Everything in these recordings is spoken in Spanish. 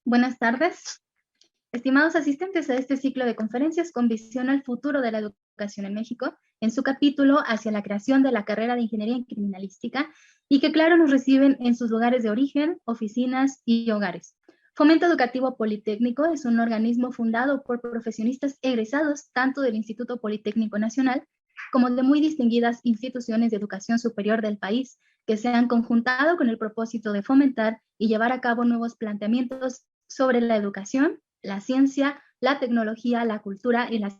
Buenas tardes, estimados asistentes a este ciclo de conferencias con visión al futuro de la educación en México, en su capítulo hacia la creación de la carrera de Ingeniería en Criminalística, y que claro nos reciben en sus lugares de origen, oficinas y hogares. Fomento Educativo Politécnico es un organismo fundado por profesionistas egresados tanto del Instituto Politécnico Nacional como de muy distinguidas instituciones de educación superior del país, que se han conjuntado con el propósito de fomentar y llevar a cabo nuevos planteamientos sobre la educación, la ciencia, la tecnología, la cultura y las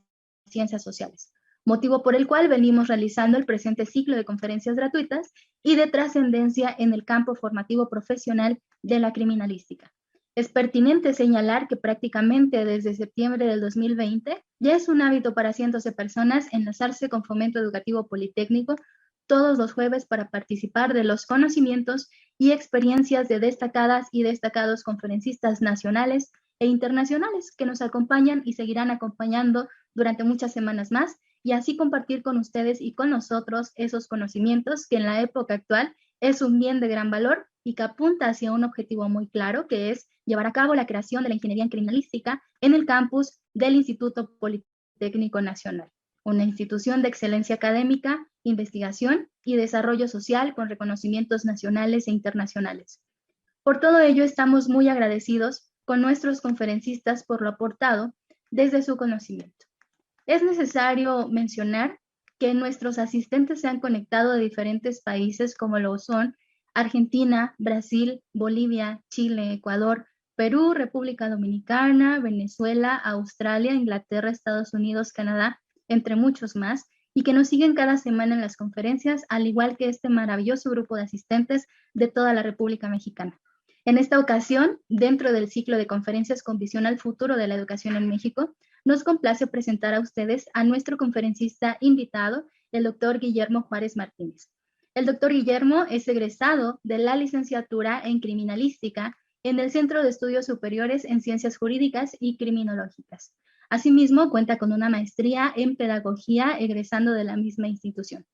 ciencias sociales, motivo por el cual venimos realizando el presente ciclo de conferencias gratuitas y de trascendencia en el campo formativo profesional de la criminalística. Es pertinente señalar que prácticamente desde septiembre del 2020 ya es un hábito para cientos de personas enlazarse con Fomento Educativo Politécnico todos los jueves para participar de los conocimientos y experiencias de destacadas y destacados conferencistas nacionales e internacionales que nos acompañan y seguirán acompañando durante muchas semanas más, y así compartir con ustedes y con nosotros esos conocimientos que en la época actual es un bien de gran valor y que apunta hacia un objetivo muy claro, que es llevar a cabo la creación de la ingeniería en criminalística en el campus del Instituto Politécnico Nacional, una institución de excelencia académica, investigación y desarrollo social con reconocimientos nacionales e internacionales. Por todo ello, estamos muy agradecidos con nuestros conferencistas por lo aportado desde su conocimiento. Es necesario mencionar que nuestros asistentes se han conectado de diferentes países como lo son Argentina, Brasil, Bolivia, Chile, Ecuador, Perú, República Dominicana, Venezuela, Australia, Inglaterra, Estados Unidos, Canadá, entre muchos más, y que nos siguen cada semana en las conferencias, al igual que este maravilloso grupo de asistentes de toda la República Mexicana. En esta ocasión, dentro del ciclo de conferencias con visión al futuro de la educación en México, nos complace presentar a ustedes a nuestro conferencista invitado, el doctor Guillermo Juárez Martínez. El doctor Guillermo es egresado de la licenciatura en Criminalística en el Centro de Estudios Superiores en Ciencias Jurídicas y Criminológicas. Asimismo, cuenta con una maestría en Pedagogía egresando de la misma institución.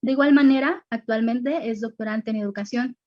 De igual manera, actualmente es doctorante en Educación.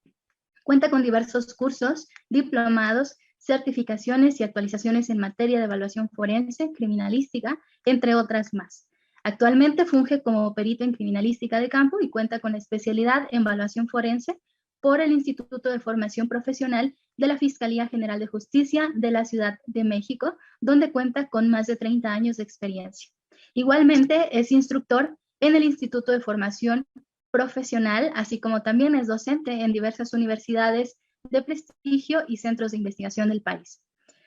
Cuenta con diversos cursos, diplomados, certificaciones y actualizaciones en materia de evaluación forense, criminalística, entre otras más. Actualmente funge como perito en criminalística de campo y cuenta con la especialidad en evaluación forense por el Instituto de Formación Profesional de la Fiscalía General de Justicia de la Ciudad de México, donde cuenta con más de 30 años de experiencia. Igualmente es instructor en el Instituto de Formación Profesional, así como también es docente en diversas universidades de prestigio y centros de investigación del país.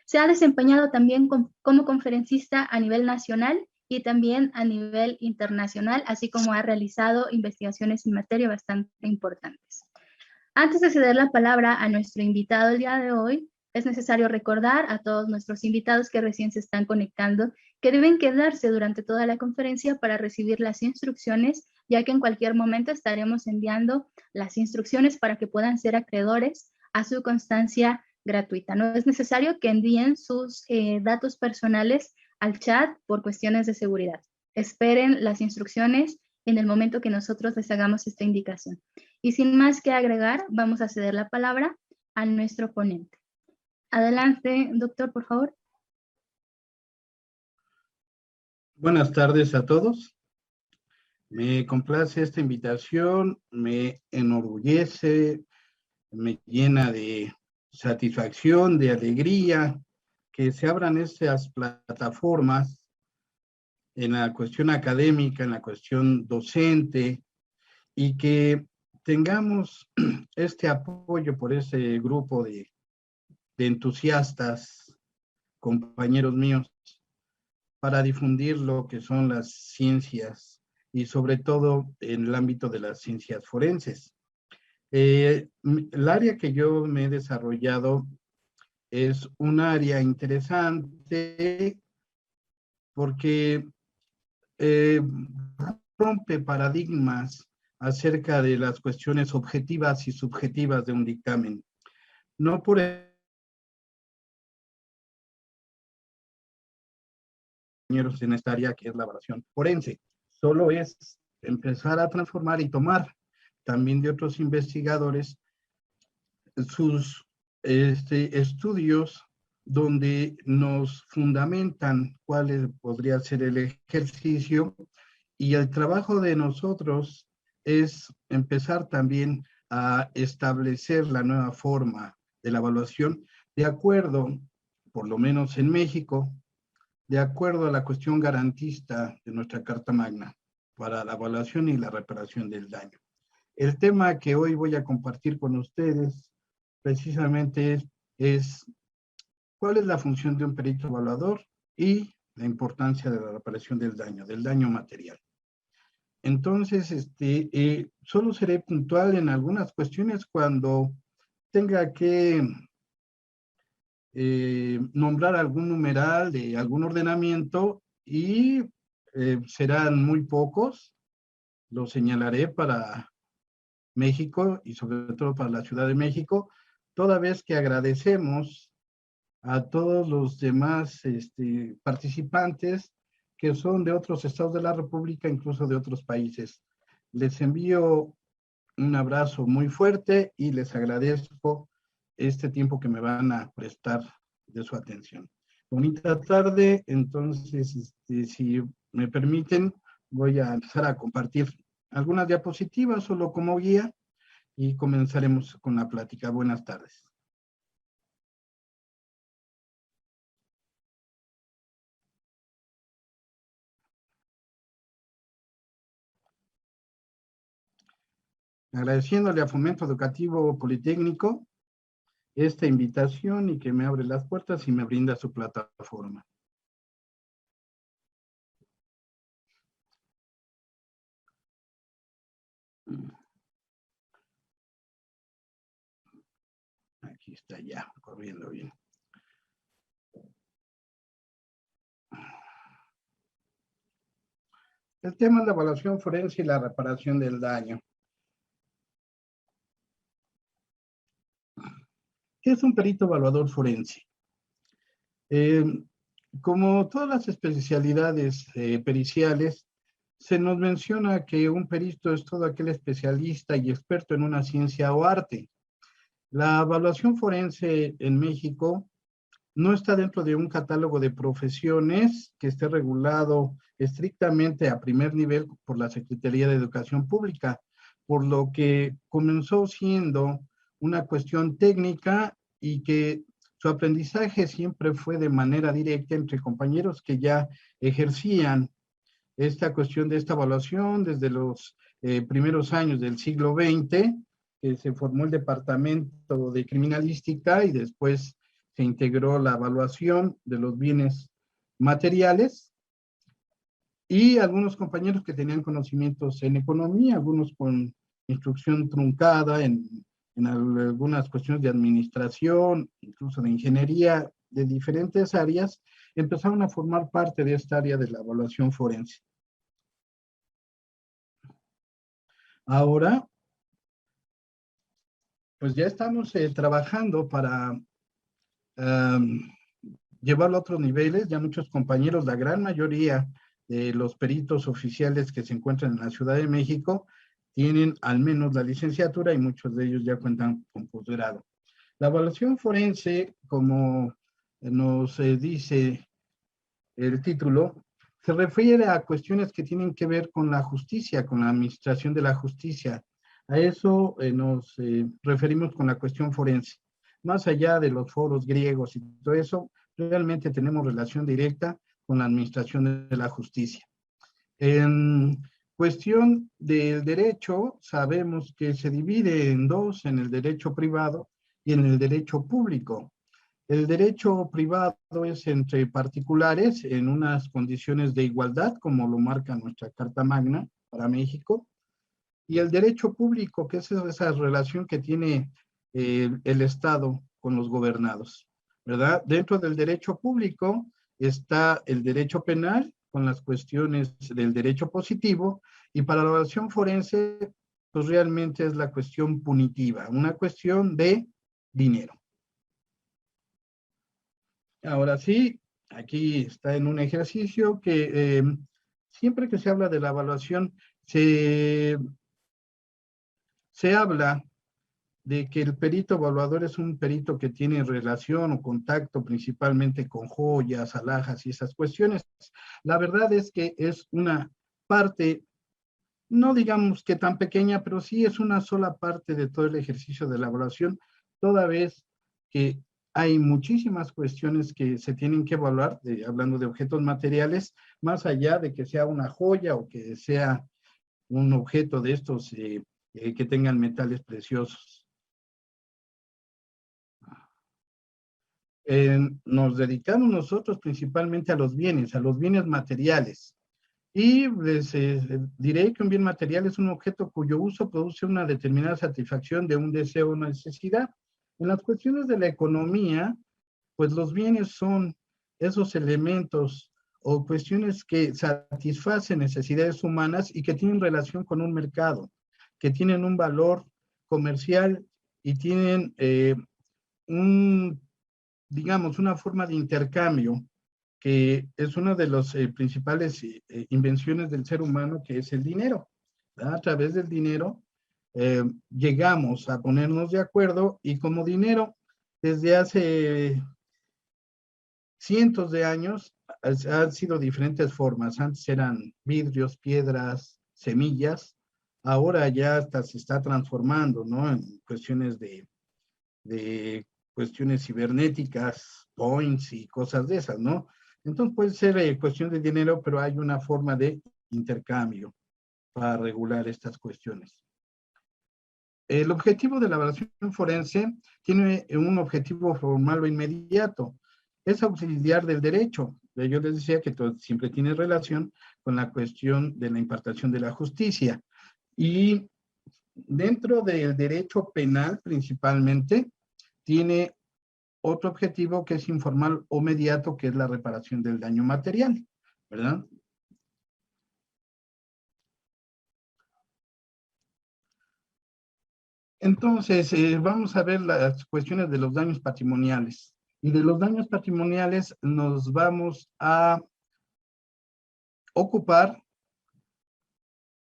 Se ha desempeñado también como conferencista a nivel nacional y también a nivel internacional, así como ha realizado investigaciones en materia bastante importantes. Antes de ceder la palabra a nuestro invitado el día de hoy, es necesario recordar a todos nuestros invitados que recién se están conectando que deben quedarse durante toda la conferencia para recibir las instrucciones, ya que en cualquier momento estaremos enviando las instrucciones para que puedan ser acreedores a su constancia gratuita. No es necesario que envíen sus datos personales al chat por cuestiones de seguridad. Esperen las instrucciones en el momento que nosotros les hagamos esta indicación. Y sin más que agregar, vamos a ceder la palabra a nuestro ponente. Adelante, doctor, por favor. Buenas tardes a todos. Me complace esta invitación, me enorgullece, me llena de satisfacción, de alegría que se abran estas plataformas en la cuestión académica, en la cuestión docente, y que tengamos este apoyo por ese grupo de entusiastas, compañeros míos, para difundir lo que son las ciencias y sobre todo en el ámbito de las ciencias forenses. El área que yo me he desarrollado es un área interesante porque rompe paradigmas acerca de las cuestiones objetivas y subjetivas de un dictamen. No por en esta área que es la evaluación forense, solo es empezar a transformar y tomar también de otros investigadores sus estudios donde nos fundamentan cuál podría ser el ejercicio, y el trabajo de nosotros es empezar también a establecer la nueva forma de la evaluación de acuerdo, por lo menos en México, de acuerdo a la cuestión garantista de nuestra Carta Magna para la evaluación y la reparación del daño. El tema que hoy voy a compartir con ustedes precisamente es cuál es la función de un perito evaluador y la importancia de la reparación del daño material. Entonces, solo seré puntual en algunas cuestiones cuando tenga que nombrar algún numeral de algún ordenamiento y serán muy pocos, lo señalaré para México y sobre todo para la Ciudad de México, toda vez que agradecemos a todos los demás participantes que son de otros estados de la República, incluso de otros países. Les envío un abrazo muy fuerte y les agradezco este tiempo que me van a prestar de su atención. Bonita tarde, entonces, si me permiten, voy a empezar a compartir algunas diapositivas solo como guía y comenzaremos con la plática. Buenas tardes. Agradeciéndole a Fomento Educativo Politécnico esta invitación y que me abre las puertas y me brinda su plataforma. Aquí está ya, corriendo bien. El tema es la evaluación forense y la reparación del daño. ¿Qué es un perito evaluador forense? Como todas las especialidades periciales, se nos menciona que un perito es todo aquel especialista y experto en una ciencia o arte. La evaluación forense en México no está dentro de un catálogo de profesiones que esté regulado estrictamente a primer nivel por la Secretaría de Educación Pública, por lo que comenzó siendo una cuestión técnica y que su aprendizaje siempre fue de manera directa entre compañeros que ya ejercían esta cuestión de esta evaluación desde los primeros años del siglo XX, que se formó el Departamento de Criminalística y después se integró la evaluación de los bienes materiales y algunos compañeros que tenían conocimientos en economía, algunos con instrucción truncada en algunas cuestiones de administración, incluso de ingeniería, de diferentes áreas, empezaron a formar parte de esta área de la evaluación forense. Ahora, pues ya estamos trabajando para llevarlo a otros niveles. Ya muchos compañeros, la gran mayoría de los peritos oficiales que se encuentran en la Ciudad de México, tienen al menos la licenciatura y muchos de ellos ya cuentan con posgrado. La evaluación forense, como nos dice el título, se refiere a cuestiones que tienen que ver con la justicia, con la administración de la justicia. A eso nos referimos con la cuestión forense. Más allá de los foros griegos y todo eso, realmente tenemos relación directa con la administración de la justicia. En cuestión del derecho, sabemos que se divide en dos, en el derecho privado y en el derecho público. El derecho privado es entre particulares en unas condiciones de igualdad, como lo marca nuestra Carta Magna para México, y el derecho público, que es esa relación que tiene el Estado con los gobernados, ¿verdad? Dentro del derecho público está el derecho penal con las cuestiones del derecho positivo, y para la evaluación forense, pues realmente es la cuestión punitiva, una cuestión de dinero. Ahora sí, aquí está en un ejercicio que siempre que se habla de la evaluación, se habla de que el perito evaluador es un perito que tiene relación o contacto principalmente con joyas, alhajas y esas cuestiones. La verdad es que es una parte, no digamos que tan pequeña, pero sí es una sola parte de todo el ejercicio de elaboración, toda vez que hay muchísimas cuestiones que se tienen que evaluar, hablando de objetos materiales, más allá de que sea una joya o que sea un objeto de estos que tengan metales preciosos. Nos dedicamos nosotros principalmente a los bienes materiales. Y les diré que un bien material es un objeto cuyo uso produce una determinada satisfacción de un deseo o una necesidad. En las cuestiones de la economía, pues los bienes son esos elementos o cuestiones que satisfacen necesidades humanas y que tienen relación con un mercado, que tienen un valor comercial y tienen un, digamos, una forma de intercambio que es una de las principales invenciones del ser humano, que es el dinero. ¿Verdad? A través del dinero llegamos a ponernos de acuerdo y como dinero, desde hace cientos de años, han sido diferentes formas. Antes eran vidrios, piedras, semillas. Ahora ya hasta se está transformando, ¿no? En cuestiones de cuestiones cibernéticas, points y cosas de esas, ¿no? Entonces puede ser cuestión de dinero, pero hay una forma de intercambio para regular estas cuestiones. El objetivo de la evaluación forense tiene un objetivo formal o inmediato, es auxiliar del derecho. Yo les decía que todo siempre tiene relación con la cuestión de la impartación de la justicia. Y dentro del derecho penal principalmente, tiene otro objetivo que es informal o mediato, que es la reparación del daño material, ¿verdad? Entonces, vamos a ver las cuestiones de los daños patrimoniales. Y de los daños patrimoniales nos vamos a ocupar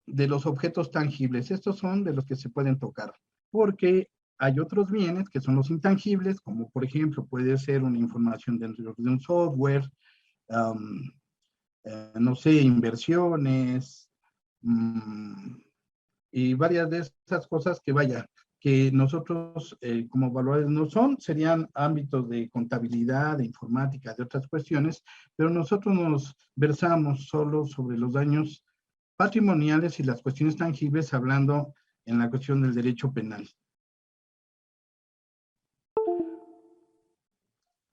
de los objetos tangibles. Estos son de los que se pueden tocar, porque hay otros bienes que son los intangibles, como por ejemplo puede ser una información dentro de un software, um, no sé, inversiones, y varias de esas cosas que vaya, que nosotros como evaluadores no son, serían ámbitos de contabilidad, de informática, de otras cuestiones, pero nosotros nos versamos solo sobre los daños patrimoniales y las cuestiones tangibles, hablando en la cuestión del derecho penal.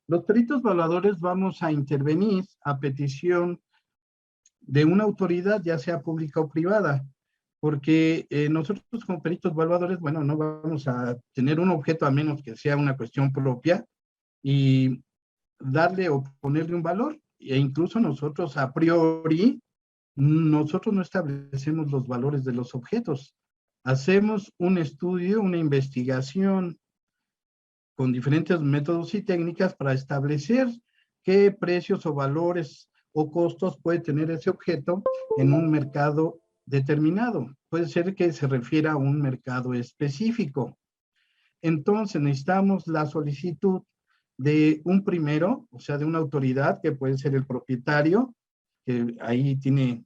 Los peritos evaluadores vamos a intervenir a petición de una autoridad, ya sea pública o privada, porque nosotros como peritos evaluadores, bueno, no vamos a tener un objeto a menos que sea una cuestión propia y darle o ponerle un valor, e incluso nosotros a priori, nosotros no establecemos los valores de los objetos, hacemos un estudio, una investigación con diferentes métodos y técnicas para establecer qué precios o valores o costos puede tener ese objeto en un mercado determinado. Puede ser que se refiera a un mercado específico. Entonces necesitamos la solicitud de un primero, o sea, de una autoridad que puede ser el propietario, que ahí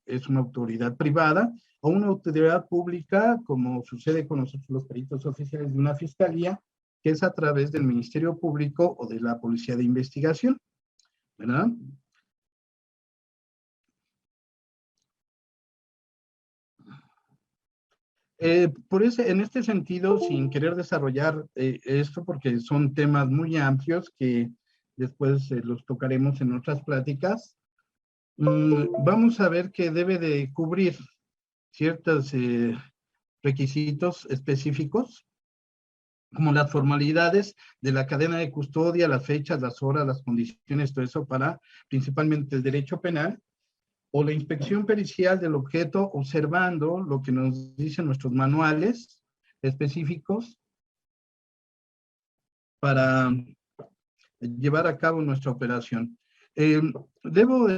es una autoridad privada, o una autoridad pública, como sucede con nosotros los peritos oficiales de una fiscalía, que es a través del Ministerio Público o de la Policía de Investigación, ¿verdad? En este sentido, sin querer desarrollar esto, porque son temas muy amplios que después los tocaremos en otras pláticas, vamos a ver que debe de cubrir ciertos requisitos específicos, como las formalidades de la cadena de custodia, las fechas, las horas, las condiciones, todo eso para principalmente el derecho penal, o la inspección pericial del objeto observando lo que nos dicen nuestros manuales específicos para llevar a cabo nuestra operación. Debo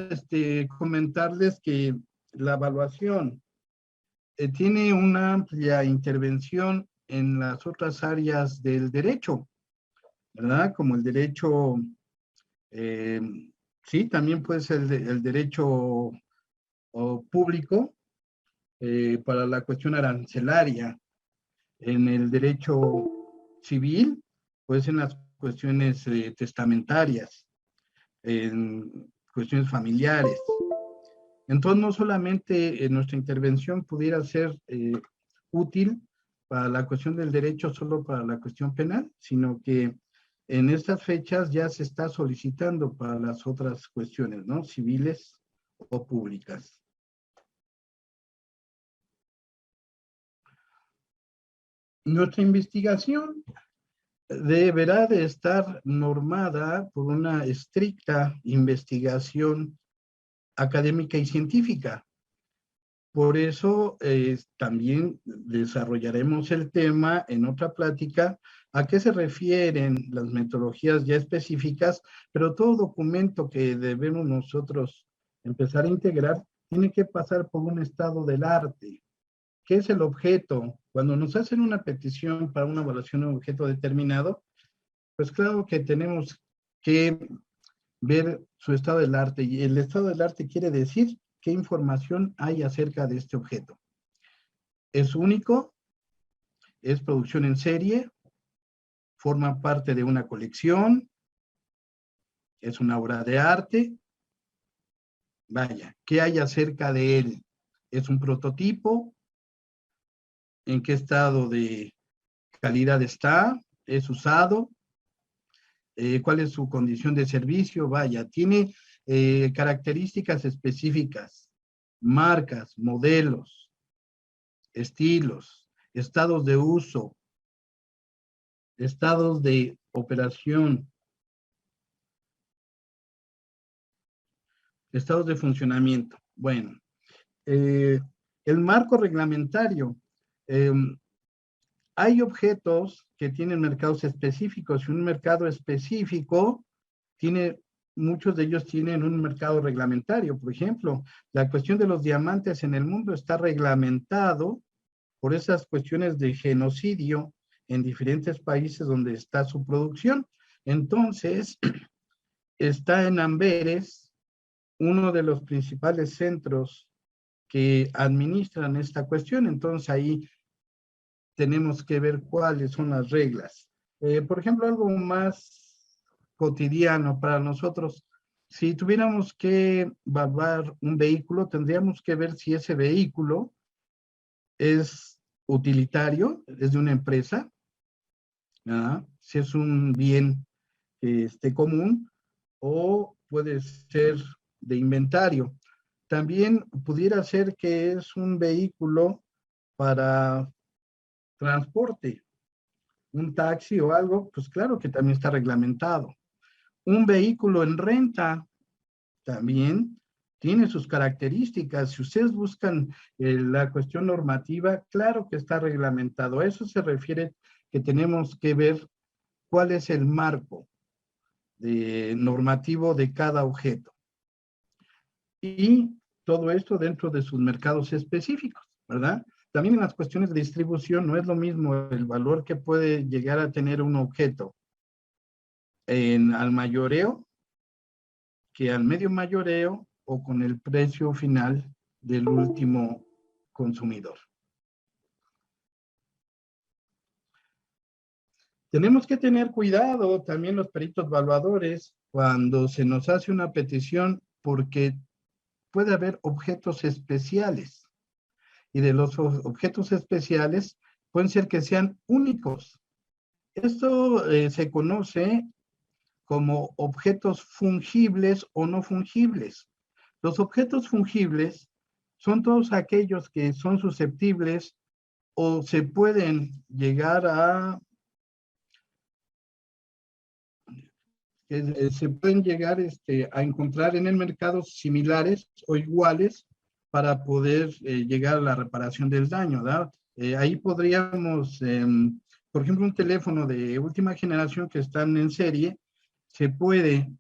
comentarles que la evaluación tiene una amplia intervención en las otras áreas del derecho, ¿verdad? Como el derecho, sí, también puede ser el derecho público para la cuestión arancelaria, en el derecho civil, pues en las cuestiones testamentarias, en cuestiones familiares. Entonces, no solamente nuestra intervención pudiera ser útil para la cuestión del derecho, solo para la cuestión penal, sino que en estas fechas ya se está solicitando para las otras cuestiones, ¿no? Civiles o públicas. Nuestra investigación deberá de estar normada por una estricta investigación académica y científica. Por eso también desarrollaremos el tema en otra plática, a qué se refieren las metodologías ya específicas, pero todo documento que debemos nosotros empezar a integrar tiene que pasar por un estado del arte. ¿Qué es el objeto? Cuando nos hacen una petición para una evaluación de un objeto determinado, pues claro que tenemos que ver su estado del arte, y el estado del arte quiere decir qué información hay acerca de este objeto. ¿Es único? ¿Es producción en serie? ¿Forma parte de una colección? ¿Es una obra de arte? Vaya, ¿qué hay acerca de él? ¿Es un prototipo? ¿En qué estado de calidad está? ¿Es usado? ¿Cuál es su condición de servicio? Vaya, tiene características específicas, marcas, modelos, estilos, estados de uso, estados de operación, estados de funcionamiento. Bueno, el marco reglamentario. Eh, hay objetos que tienen mercados específicos y un mercado específico tiene, muchos de ellos tienen un mercado reglamentario. Por ejemplo, la cuestión de los diamantes en el mundo está reglamentado por esas cuestiones de genocidio en diferentes países donde está su producción. Entonces, está en Amberes, uno de los principales centros que administran esta cuestión. Entonces, ahí tenemos que ver cuáles son las reglas. Por ejemplo, algo más cotidiano para nosotros. Si tuviéramos que evaluar un vehículo, tendríamos que ver si ese vehículo es utilitario, es de una empresa, ¿ah? Si es un bien común, o puede ser de inventario. También pudiera ser que es un vehículo para transporte, un taxi o algo, pues claro que también está reglamentado. Un vehículo en renta también tiene sus características. Si ustedes buscan la cuestión normativa, claro que está reglamentado. A eso se refiere que tenemos que ver cuál es el marco normativo de cada objeto. Y todo esto dentro de sus mercados específicos, ¿verdad? También en las cuestiones de distribución no es lo mismo el valor que puede llegar a tener un objeto al mayoreo que al medio mayoreo o con el precio final del último consumidor. Tenemos que tener cuidado también los peritos evaluadores cuando se nos hace una petición, porque puede haber objetos especiales, y de los objetos especiales pueden ser que sean únicos. Esto se conoce como objetos fungibles o no fungibles. Los objetos fungibles son todos aquellos que son susceptibles o se pueden llegar a se pueden llegar a encontrar en el mercado similares o iguales para poder llegar a la reparación del daño, ¿verdad? Ahí podríamos, por ejemplo, un teléfono de última generación que están en serie, se puede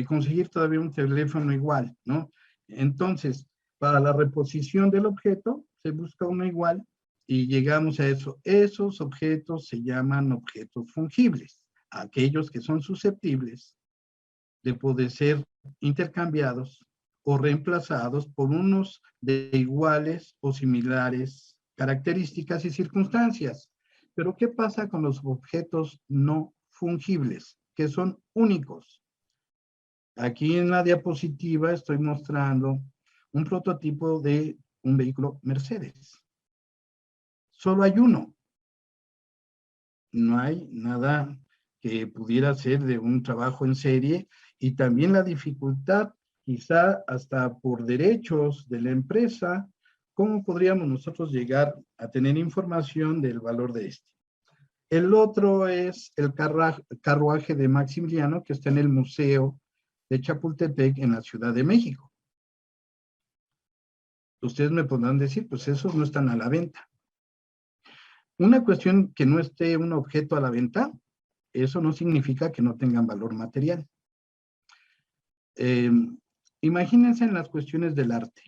conseguir todavía un teléfono igual, ¿no? Entonces, para la reposición del objeto, se busca uno igual y llegamos a eso. Esos objetos se llaman objetos fungibles, aquellos que son susceptibles de poder ser intercambiados o reemplazados por unos de iguales o similares características y circunstancias. Pero ¿qué pasa con los objetos no fungibles, que son únicos? Aquí en la diapositiva estoy mostrando un prototipo de un vehículo Mercedes. Solo hay uno. No hay nada que pudiera ser de un trabajo en serie, y también la dificultad, quizá hasta por derechos de la empresa, ¿cómo podríamos nosotros llegar a tener información del valor de este? El otro es el carruaje de Maximiliano, que está en el Museo de Chapultepec en la Ciudad de México. Ustedes me podrán decir, pues esos no están a la venta. Una cuestión que no esté un objeto a la venta, eso no significa que no tengan valor material. Imagínense en las cuestiones del arte.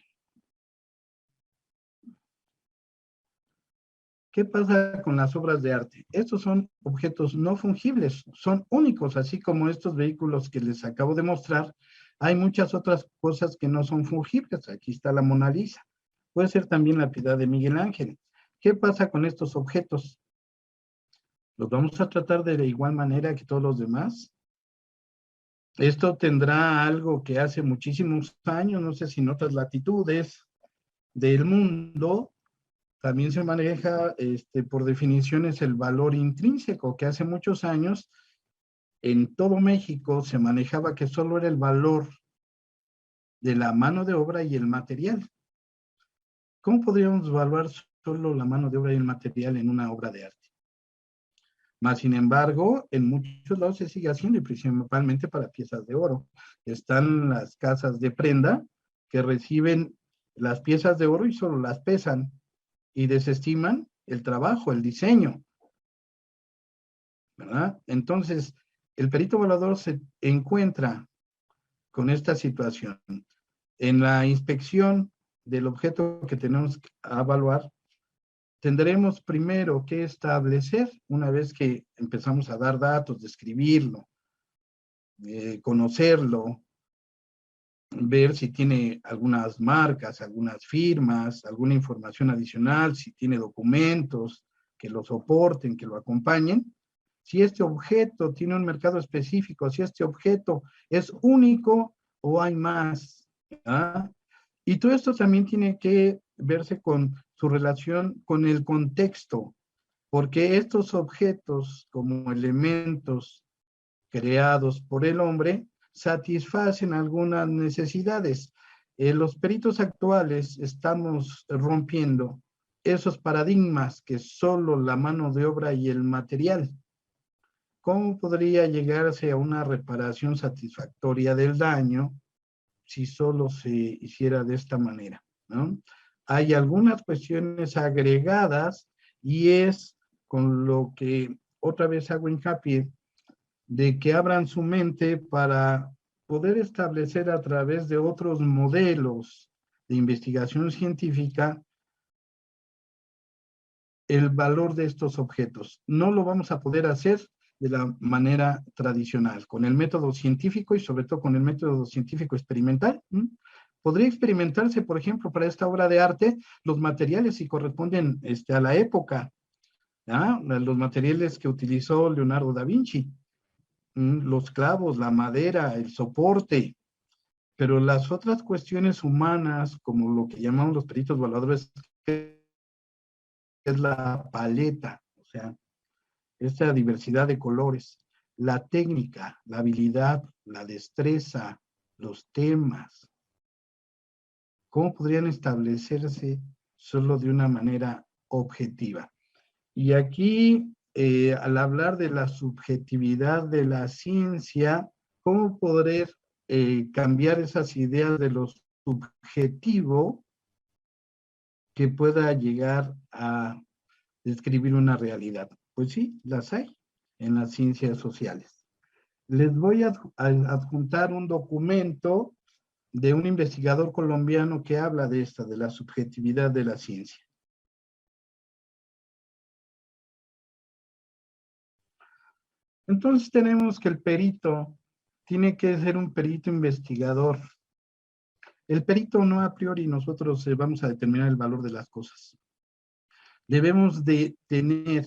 ¿Qué pasa con las obras de arte? Estos son objetos no fungibles, son únicos, así como estos vehículos que les acabo de mostrar. Hay muchas otras cosas que no son fungibles. Aquí está la Mona Lisa. Puede ser también la Piedad de Miguel Ángel. ¿Qué pasa con estos objetos? ¿Los vamos a tratar de igual manera que todos los demás? Esto tendrá algo que hace muchísimos años, no sé si en otras latitudes del mundo, también se maneja por definiciones el valor intrínseco, que hace muchos años en todo México se manejaba que solo era el valor de la mano de obra y el material. ¿Cómo podríamos evaluar solo la mano de obra y el material en una obra de arte? Más sin embargo, en muchos lados se sigue haciendo, y principalmente para piezas de oro. Están las casas de prenda que reciben las piezas de oro y solo las pesan y desestiman el trabajo, el diseño, ¿verdad? Entonces, el perito evaluador se encuentra con esta situación. En la inspección del objeto que tenemos que evaluar, tendremos primero que establecer, una vez que empezamos a dar datos, describirlo, conocerlo, ver si tiene algunas marcas, algunas firmas, alguna información adicional, si tiene documentos que lo soporten, que lo acompañen. Si este objeto tiene un mercado específico, si este objeto es único o hay más. ¿Ah? Y todo esto también tiene que verse con su relación con el contexto, porque estos objetos como elementos creados por el hombre satisfacen algunas necesidades. Los peritos actuales estamos rompiendo esos paradigmas que solo la mano de obra y el material. ¿Cómo podría llegarse a una reparación satisfactoria del daño si solo se hiciera de esta manera, ¿no? Hay algunas cuestiones agregadas, y es con lo que otra vez hago hincapié, de que abran su mente para poder establecer a través de otros modelos de investigación científica el valor de estos objetos. No lo vamos a poder hacer de la manera tradicional, con el método científico y sobre todo con el método científico experimental. Podría experimentarse, por ejemplo, para esta obra de arte, los materiales si corresponden a la época, ¿ya? Los materiales que utilizó Leonardo da Vinci, los clavos, la madera, el soporte, pero las otras cuestiones humanas, como lo que llamamos los peritos evaluadores, es la paleta, o sea, esta diversidad de colores, la técnica, la habilidad, la destreza, los temas, ¿cómo podrían establecerse solo de una manera objetiva? Y aquí, al hablar de la subjetividad de la ciencia, ¿cómo poder cambiar esas ideas de lo subjetivo que pueda llegar a describir una realidad? Pues sí, las hay en las ciencias sociales. Les voy a adjuntar un documento de un investigador colombiano que habla de esta, de la subjetividad de la ciencia. Entonces tenemos que el perito tiene que ser un perito investigador. El perito no a priori nosotros vamos a determinar el valor de las cosas. Debemos de tener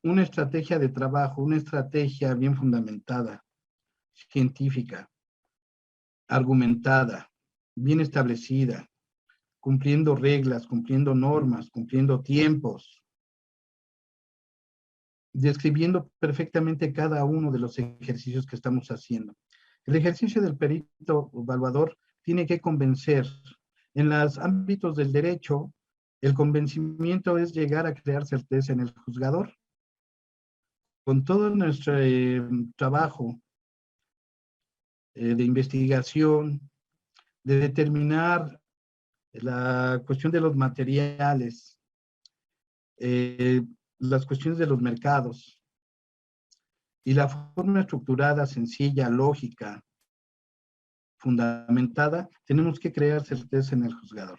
una estrategia de trabajo, una estrategia bien fundamentada, científica, argumentada, bien establecida, cumpliendo reglas, cumpliendo normas, cumpliendo tiempos, describiendo perfectamente cada uno de los ejercicios que estamos haciendo. El ejercicio del perito evaluador tiene que convencer. En los ámbitos del derecho, el convencimiento es llegar a crear certeza en el juzgador. Con todo nuestro trabajo de investigación, de determinar la cuestión de los materiales, eh, las cuestiones de los mercados y la forma estructurada, sencilla, lógica, fundamentada, tenemos que crear certeza en el juzgador.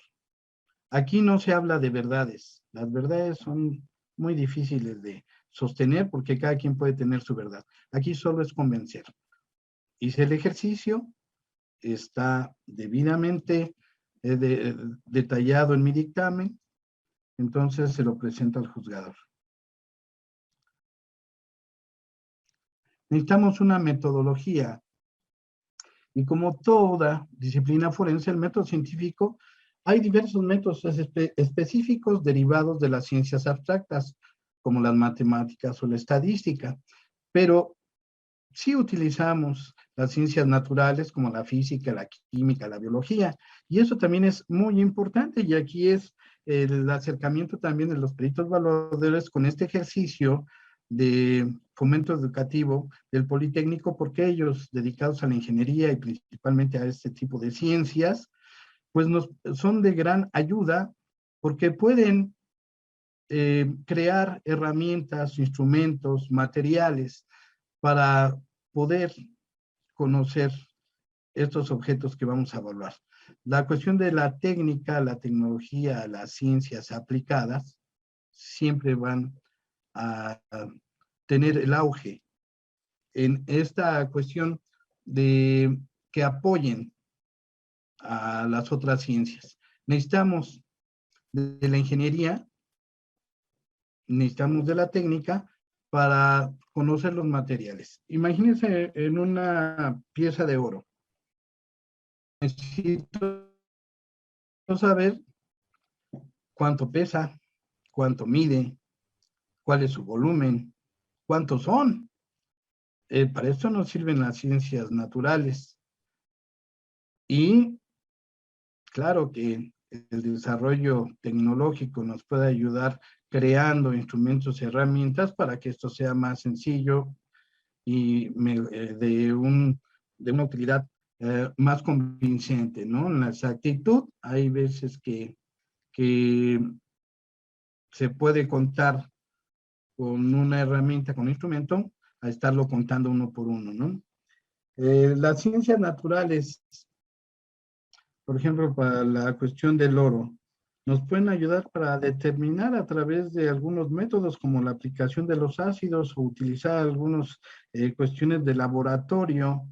Aquí no se habla de verdades. Las verdades son muy difíciles de sostener porque cada quien puede tener su verdad. Aquí solo es convencer. Hice el ejercicio, está debidamente detallado en mi dictamen, entonces se lo presenta al juzgador. Necesitamos una metodología y como toda disciplina forense, el método científico, hay diversos métodos específicos derivados de las ciencias abstractas, como las matemáticas o la estadística, pero sí utilizamos las ciencias naturales como la física, la química, la biología, y eso también es muy importante, y aquí es el acercamiento también de los peritos evaluadores con este ejercicio de fomento educativo del Politécnico, porque ellos, dedicados a la ingeniería y principalmente a este tipo de ciencias, pues son de gran ayuda porque pueden crear herramientas, instrumentos, materiales para poder conocer estos objetos que vamos a evaluar. La cuestión de la técnica, la tecnología, las ciencias aplicadas, siempre van a tener el auge en esta cuestión de que apoyen a las otras ciencias. Necesitamos de la ingeniería, necesitamos de la técnica para conocer los materiales. Imagínense en una pieza de oro. Necesito saber cuánto pesa, cuánto mide, cuál es su volumen, cuántos son. Para esto nos sirven las ciencias naturales. Y claro que el desarrollo tecnológico nos puede ayudar creando instrumentos y herramientas para que esto sea más sencillo y de una utilidad más convincente, ¿no? En la exactitud hay veces que se puede contar con una herramienta, con un instrumento, a estarlo contando uno por uno, ¿no? Las ciencias naturales, por ejemplo, para la cuestión del oro, nos pueden ayudar para determinar a través de algunos métodos como la aplicación de los ácidos o utilizar algunas cuestiones de laboratorio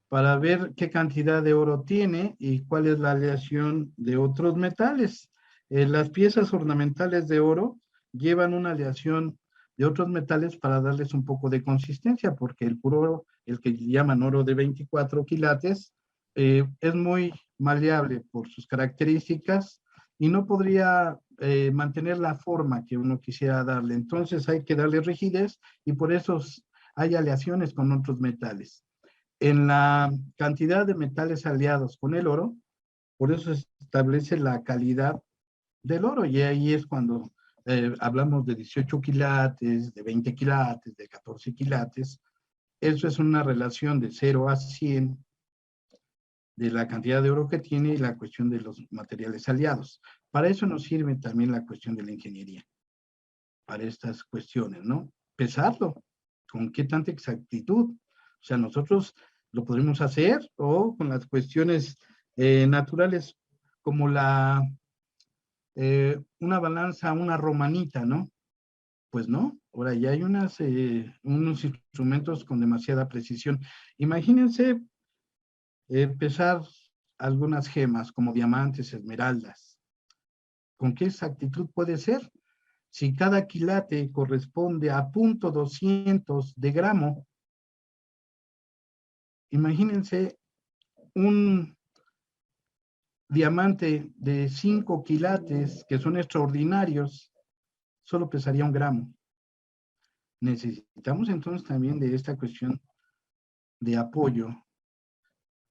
para ver qué cantidad de oro tiene y cuál es la aleación de otros metales. Las piezas ornamentales de oro llevan una aleación de otros metales para darles un poco de consistencia, porque el puro oro, el que llaman oro de 24 quilates, es muy maleable por sus características y no podría mantener la forma que uno quisiera darle. Entonces hay que darle rigidez y por eso hay aleaciones con otros metales. En la cantidad de metales aliados con el oro, por eso se establece la calidad del oro y ahí es cuando hablamos de 18 quilates, de 20 quilates, de 14 quilates. Eso es una relación de 0 a 100 de la cantidad de oro que tiene y la cuestión de los materiales aliados. Para eso nos sirve también la cuestión de la ingeniería, para estas cuestiones, ¿no? Pesarlo, con qué tanta exactitud. O sea, nosotros lo podremos hacer o con las cuestiones naturales como una balanza, una romanita, ¿no? Pues no, Ahora, ya hay unos instrumentos con demasiada precisión. Imagínense pesar algunas gemas como diamantes, esmeraldas. ¿Con qué exactitud puede ser? Si cada quilate corresponde a 0.200 de gramo, imagínense un diamante de 5 quilates, que son extraordinarios, solo pesaría 1 gramo. Necesitamos entonces también de esta cuestión de apoyo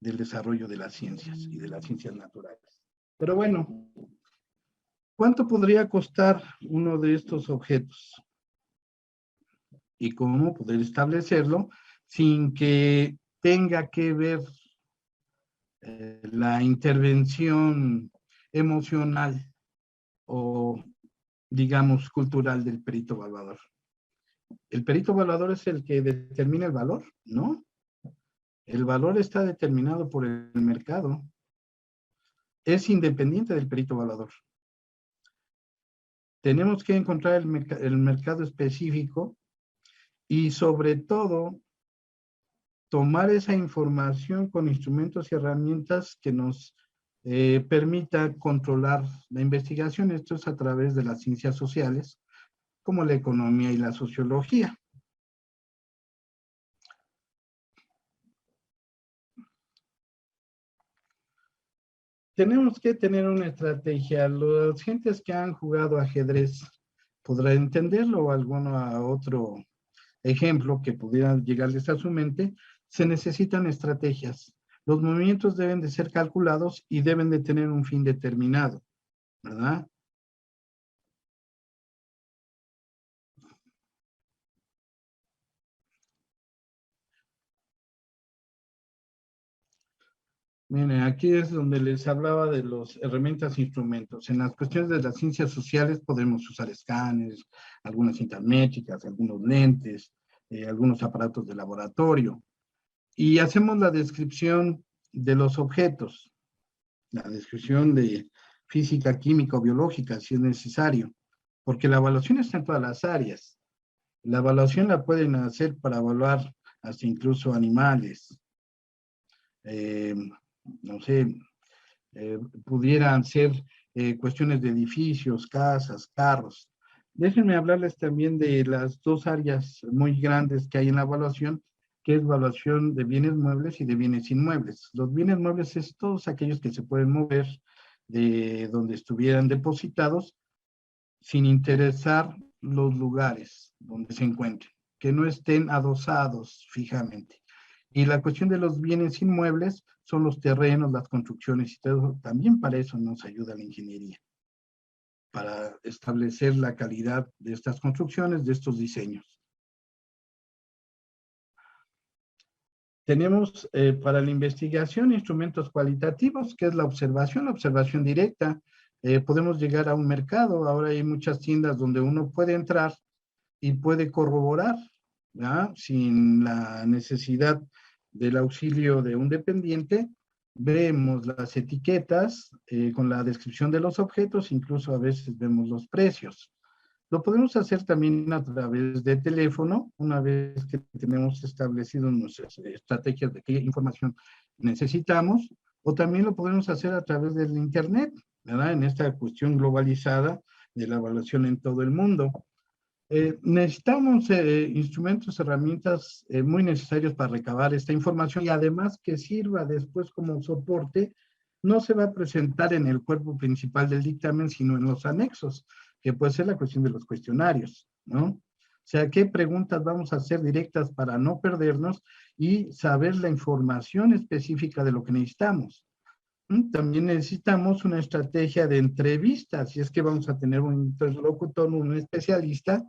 del desarrollo de las ciencias y de las ciencias naturales. Pero bueno, ¿cuánto podría costar uno de estos objetos? Y cómo poder establecerlo sin que tenga que ver la intervención emocional o, digamos, cultural del perito evaluador. ¿El perito evaluador es el que determina el valor? No. El valor está determinado por el mercado. Es independiente del perito evaluador. Tenemos que encontrar el mercado específico y sobre todo tomar esa información con instrumentos y herramientas que nos permita controlar la investigación. Esto es a través de las ciencias sociales, como la economía y la sociología. Tenemos que tener una estrategia. Las gentes que han jugado ajedrez podrán entenderlo, o alguno a otro ejemplo que pudiera llegarles a su mente. Se necesitan estrategias. Los movimientos deben de ser calculados y deben de tener un fin determinado, ¿verdad? Miren, aquí es donde les hablaba de las herramientas e instrumentos. En las cuestiones de las ciencias sociales podemos usar escáneres, algunas cintas métricas, algunos lentes, algunos aparatos de laboratorio. Y hacemos la descripción de los objetos, la descripción de física, química o biológica, si es necesario, porque la evaluación está en todas las áreas. La evaluación la pueden hacer para evaluar hasta incluso animales, eh, no sé, pudieran ser cuestiones de edificios, casas, carros. Déjenme hablarles también de las dos áreas muy grandes que hay en la evaluación, que es evaluación de bienes muebles y de bienes inmuebles. Los bienes muebles es todos aquellos que se pueden mover de donde estuvieran depositados sin interesar los lugares donde se encuentren, que no estén adosados fijamente. Y la cuestión de los bienes inmuebles son los terrenos, las construcciones y todo. También para eso nos ayuda la ingeniería, para establecer la calidad de estas construcciones, de estos diseños. Tenemos para la investigación instrumentos cualitativos, que es la observación directa. Podemos llegar a un mercado. Ahora hay muchas tiendas donde uno puede entrar y puede corroborar, ¿ya? Sin la necesidad del auxilio de un dependiente. Vemos las etiquetas con la descripción de los objetos, incluso a veces vemos los precios. Lo podemos hacer también a través de teléfono, una vez que tenemos establecido nuestras estrategias de qué información necesitamos, o también lo podemos hacer a través del Internet, ¿verdad? En esta cuestión globalizada de la evaluación en todo el mundo. Necesitamos instrumentos, herramientas muy necesarios para recabar esta información y además que sirva después como soporte. No se va a presentar en el cuerpo principal del dictamen, sino en los anexos, que puede ser la cuestión de los cuestionarios, ¿no? O sea, qué preguntas vamos a hacer directas para no perdernos y saber la información específica de lo que necesitamos. También necesitamos una estrategia de entrevista, si es que vamos a tener un interlocutor, un especialista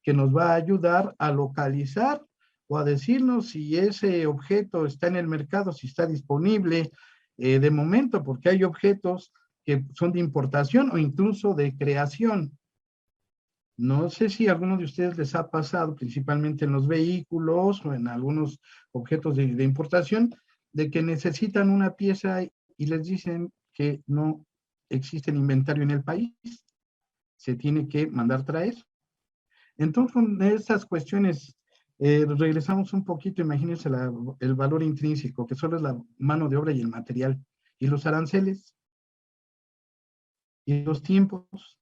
que nos va a ayudar a localizar o a decirnos si ese objeto está en el mercado, si está disponible de momento, porque hay objetos que son de importación o incluso de creación. No sé si a alguno de ustedes les ha pasado, principalmente en los vehículos o en algunos objetos de importación, de que necesitan una pieza y les dicen que no existe inventario en el país, se tiene que mandar traer. Entonces, con estas cuestiones, regresamos un poquito, imagínense el valor intrínseco, que solo es la mano de obra y el material, y los aranceles, y los tiempos,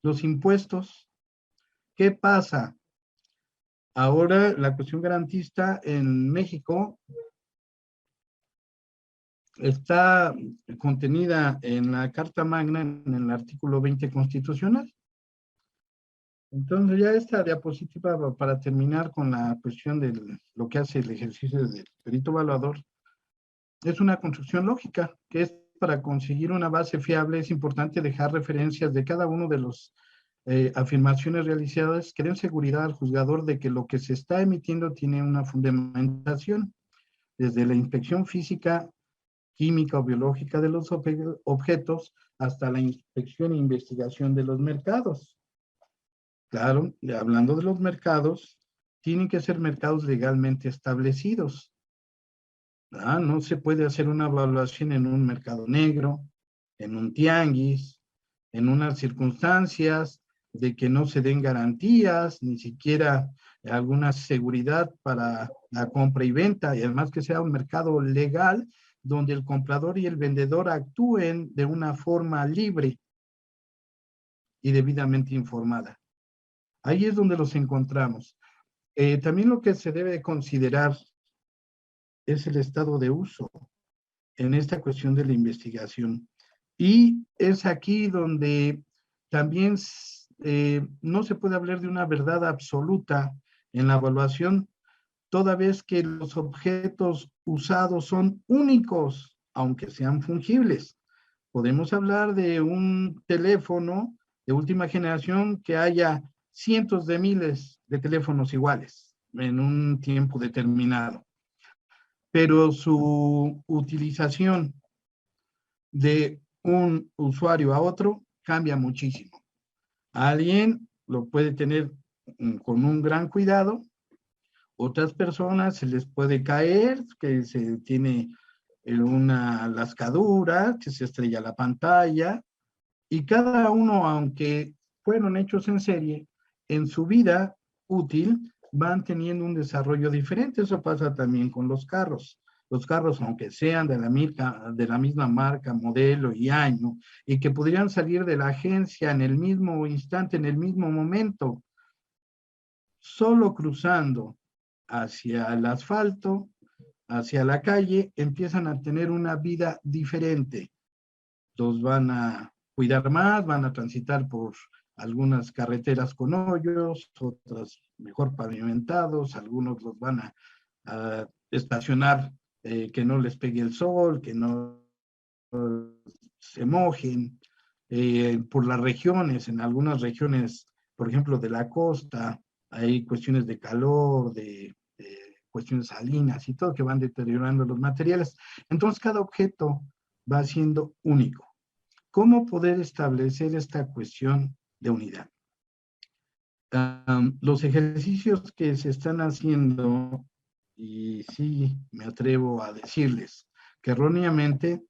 los impuestos. ¿Qué pasa? Ahora la cuestión garantista en México está contenida en la Carta Magna, en el artículo 20 constitucional. Entonces ya esta diapositiva, para terminar con la cuestión de lo que hace el ejercicio del perito evaluador, es una construcción lógica, que es para conseguir una base fiable, es importante dejar referencias de cada uno de los afirmaciones realizadas que den seguridad al juzgador de que lo que se está emitiendo tiene una fundamentación, desde la inspección física, química o biológica de los objetos hasta la inspección e investigación de los mercados. Claro, hablando de los mercados, tienen que ser mercados legalmente establecidos. No se puede hacer una evaluación en un mercado negro, en un tianguis, en unas circunstancias de que no se den garantías, ni siquiera alguna seguridad para la compra y venta, y además que sea un mercado legal donde el comprador y el vendedor actúen de una forma libre y debidamente informada. Ahí es donde los encontramos. También lo que se debe considerar es el estado de uso en esta cuestión de la investigación. Y es aquí donde también no se puede hablar de una verdad absoluta en la evaluación, toda vez que los objetos usados son únicos, aunque sean fungibles. Podemos hablar de un teléfono de última generación que haya cientos de miles de teléfonos iguales en un tiempo determinado, pero su utilización de un usuario a otro cambia muchísimo. Alguien lo puede tener con un gran cuidado, otras personas se les puede caer, que se tiene una lascadura, que se estrella la pantalla, y cada uno, aunque fueron hechos en serie, en su vida útil van teniendo un desarrollo diferente. Eso pasa también con los carros. Los carros, aunque sean de la misma marca, modelo y año, y que podrían salir de la agencia en el mismo instante, en el mismo momento, solo cruzando hacia el asfalto, hacia la calle, empiezan a tener una vida diferente. Los van a cuidar más, van a transitar por algunas carreteras con hoyos, otras mejor pavimentados, algunos los van a estacionar que no les pegue el sol, que no se mojen, por las regiones, en algunas regiones, por ejemplo, de la costa, hay cuestiones de calor, de cuestiones salinas y todo que van deteriorando los materiales. Entonces, cada objeto va siendo único. ¿Cómo poder establecer esta cuestión de unidad? Los ejercicios que se están haciendo, y sí me atrevo a decirles que erróneamente,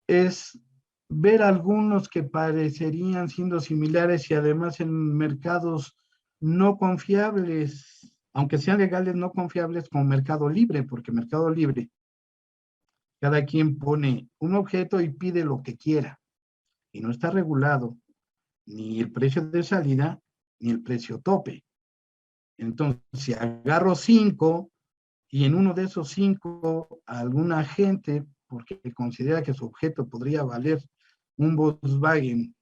es ver algunos que parecerían siendo similares y además en mercados no confiables, aunque sean legales, no confiables como Mercado Libre, porque Mercado Libre, cada quien pone un objeto y pide lo que quiera, y no está regulado ni el precio de salida ni el precio tope. Entonces, si agarro 5 y en uno de esos 5 alguna gente, porque considera que su objeto podría valer un Volkswagen,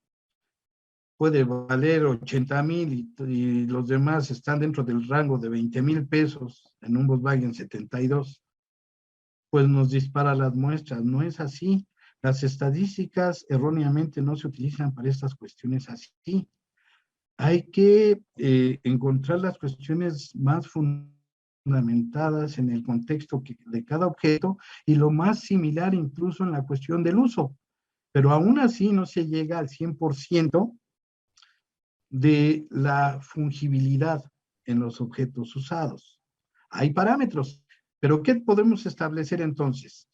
puede valer 80,000 y los demás están dentro del rango de 20,000 pesos en un Volkswagen 72, pues nos dispara las muestras. No es así. Las estadísticas erróneamente no se utilizan para estas cuestiones así. Hay que encontrar las cuestiones más fundamentadas en el contexto de cada objeto y lo más similar incluso en la cuestión del uso. Pero aún así no se llega al 100% de la fungibilidad en los objetos usados. Hay parámetros, pero ¿qué podemos establecer entonces?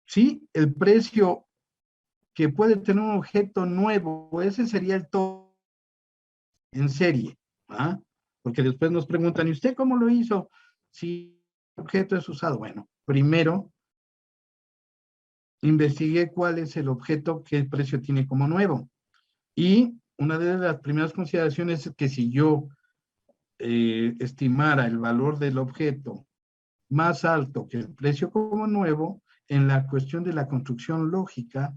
Sí, el precio que puede tener un objeto nuevo, ese sería el tope en serie, ¿ah? Porque después nos preguntan, ¿y usted cómo lo hizo? Si el objeto es usado. Bueno, primero investigué cuál es el objeto que el precio tiene como nuevo. Y una de las primeras consideraciones es que si yo estimara el valor del objeto más alto que el precio como nuevo, en la cuestión de la construcción lógica,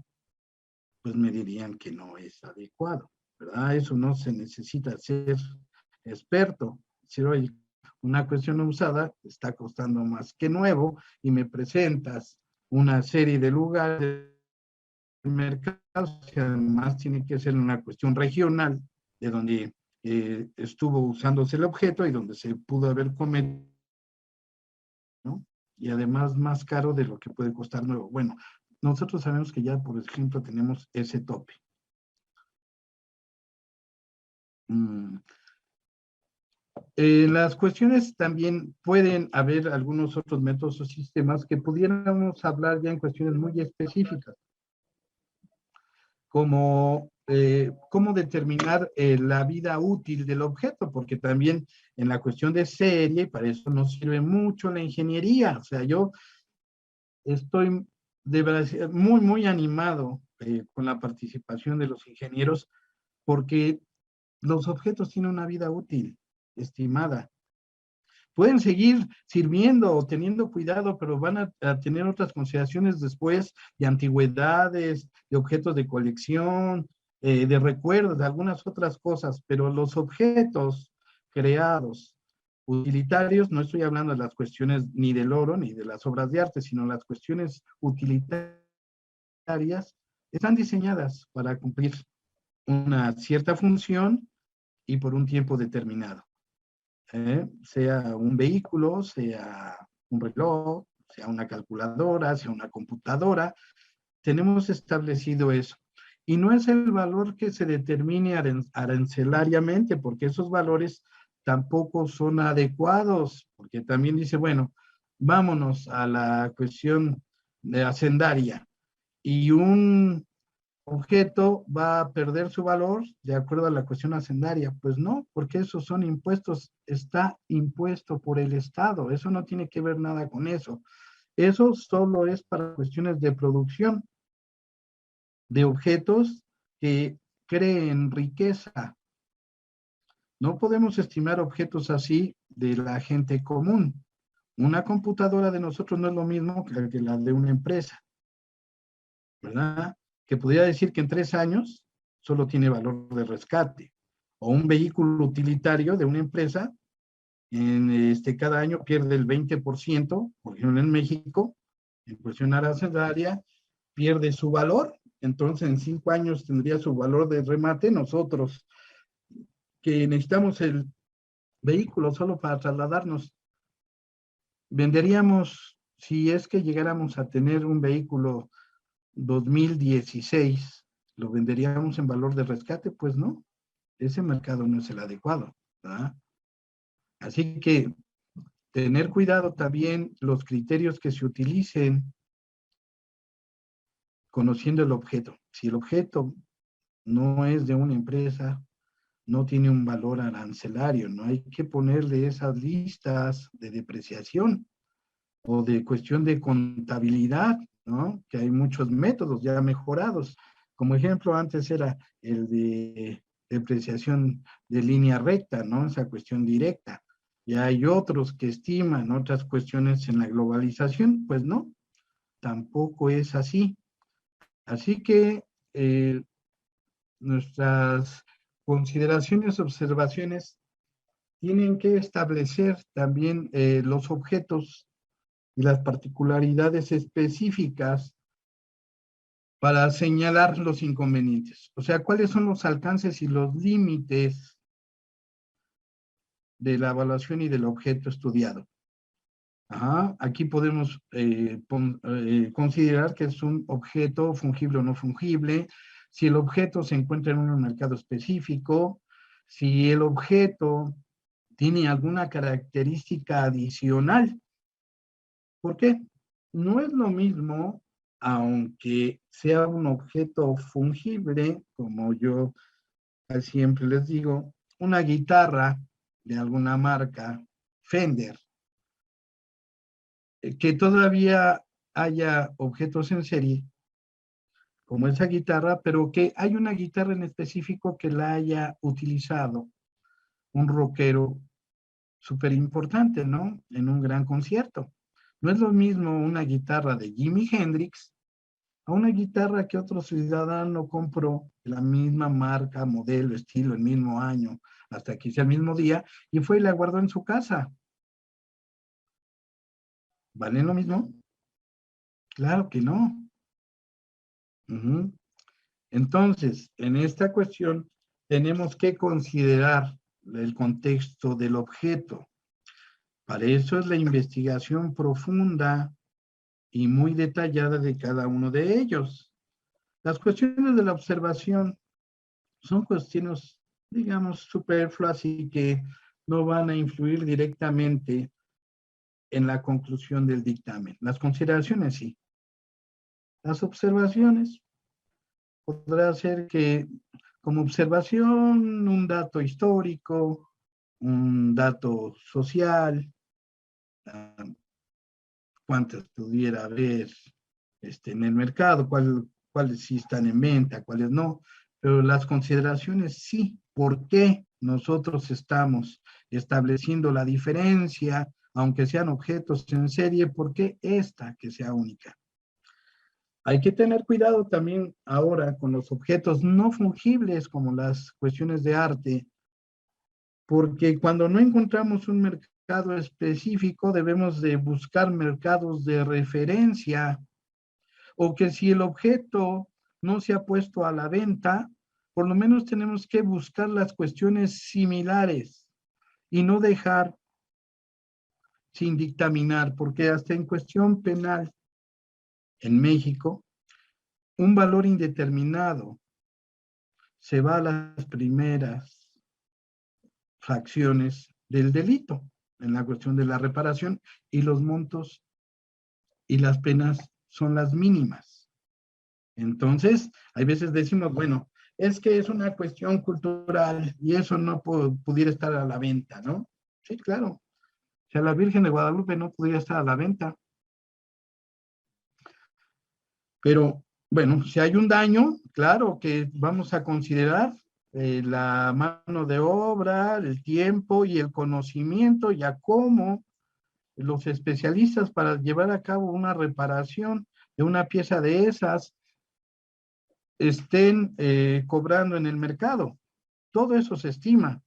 pues me dirían que no es adecuado, ¿verdad? Eso no se necesita ser experto. Si hoy una cuestión usada está costando más que nuevo y me presentas una serie de lugares del mercado, que además tiene que ser una cuestión regional, de donde estuvo usándose el objeto y donde se pudo haber cometido, ¿no? Y además más caro de lo que puede costar nuevo. Bueno, nosotros sabemos que ya, por ejemplo, tenemos ese tope. Las cuestiones también pueden haber algunos otros métodos o sistemas que pudiéramos hablar ya en cuestiones muy específicas, como cómo determinar la vida útil del objeto, porque también en la cuestión de serie, para eso nos sirve mucho la ingeniería. O sea, yo estoy de verdad muy, muy animado con la participación de los ingenieros, porque los objetos tienen una vida útil estimada. Pueden seguir sirviendo o teniendo cuidado, pero van a tener otras consideraciones después de antigüedades, de objetos de colección, de recuerdos, de algunas otras cosas, pero los objetos creados, utilitarios, no estoy hablando de las cuestiones ni del oro ni de las obras de arte, sino las cuestiones utilitarias, están diseñadas para cumplir una cierta función y por un tiempo determinado. Sea un vehículo, sea un reloj, sea una calculadora, sea una computadora, tenemos establecido eso. Y no es el valor que se determine arancelariamente, porque esos valores tampoco son adecuados, porque también dice, bueno, vámonos a la cuestión de hacendaria, y un objeto va a perder su valor de acuerdo a la cuestión hacendaria. Pues no, porque esos son impuestos, está impuesto por el Estado, eso no tiene que ver nada con eso. Eso solo es para cuestiones de producción de objetos que creen riqueza. No podemos estimar objetos así de la gente común. Una computadora de nosotros no es lo mismo que la de una empresa, ¿verdad? Que pudiera decir que en 3 años solo tiene valor de rescate. O un vehículo utilitario de una empresa, cada año pierde el 20%, por ejemplo en México, en cuestión arancelaria, pierde su valor. Entonces en 5 años tendría su valor de remate. Nosotros que necesitamos el vehículo solo para trasladarnos, venderíamos, si es que llegáramos a tener un vehículo 2016, ¿lo venderíamos en valor de rescate? Pues no, ese mercado no es el adecuado, ¿verdad? Así que tener cuidado también los criterios que se utilicen conociendo el objeto. Si el objeto no es de una empresa, no tiene un valor arancelario, no hay que ponerle esas listas de depreciación o de cuestión de contabilidad, ¿no? Que hay muchos métodos ya mejorados. Como ejemplo, antes era el de depreciación de línea recta, ¿no? Esa cuestión directa. Y hay otros que estiman otras cuestiones en la globalización, pues no, tampoco es así. Así que nuestras consideraciones, observaciones, tienen que establecer también los objetos y las particularidades específicas para señalar los inconvenientes. O sea, cuáles son los alcances y los límites de la evaluación y del objeto estudiado. Ajá, aquí podemos considerar que es un objeto fungible o no fungible, si el objeto se encuentra en un mercado específico, si el objeto tiene alguna característica adicional. ¿Por qué? No es lo mismo, aunque sea un objeto fungible, como yo siempre les digo, una guitarra de alguna marca, Fender, que todavía haya objetos en serie, como esa guitarra, pero que hay una guitarra en específico que la haya utilizado un rockero súper importante, ¿no? En un gran concierto. No es lo mismo una guitarra de Jimi Hendrix a una guitarra que otro ciudadano compró de la misma marca, modelo, estilo, el mismo año, hasta quizá el mismo día, y fue y la guardó en su casa. ¿Valen lo mismo? Claro que no. Uh-huh. Entonces, en esta cuestión tenemos que considerar el contexto del objeto. Para eso es la investigación profunda y muy detallada de cada uno de ellos. Las cuestiones de la observación son cuestiones, digamos, superfluas y que no van a influir directamente en la conclusión del dictamen. Las consideraciones sí. Las observaciones podrá ser que como observación un dato histórico, un dato social, cuántas pudiera haber en el mercado, cuáles sí están en venta, cuáles no, pero las consideraciones sí, ¿por qué nosotros estamos estableciendo la diferencia, aunque sean objetos en serie, por qué esta que sea única? Hay que tener cuidado también ahora con los objetos no fungibles como las cuestiones de arte, porque cuando no encontramos un mercado específico debemos de buscar mercados de referencia, o que si el objeto no se ha puesto a la venta, por lo menos tenemos que buscar las cuestiones similares y no dejar sin dictaminar, porque hasta en cuestión penal en México, un valor indeterminado se va a las primeras fracciones del delito en la cuestión de la reparación y los montos y las penas son las mínimas. Entonces, hay veces decimos, bueno, es que es una cuestión cultural y eso no pudiera estar a la venta, ¿no? Sí, claro. O sea, la Virgen de Guadalupe no podría estar a la venta. Pero, bueno, si hay un daño, claro que vamos a considerar la mano de obra, el tiempo y el conocimiento, y a cómo los especialistas para llevar a cabo una reparación de una pieza de esas estén cobrando en el mercado. Todo eso se estima.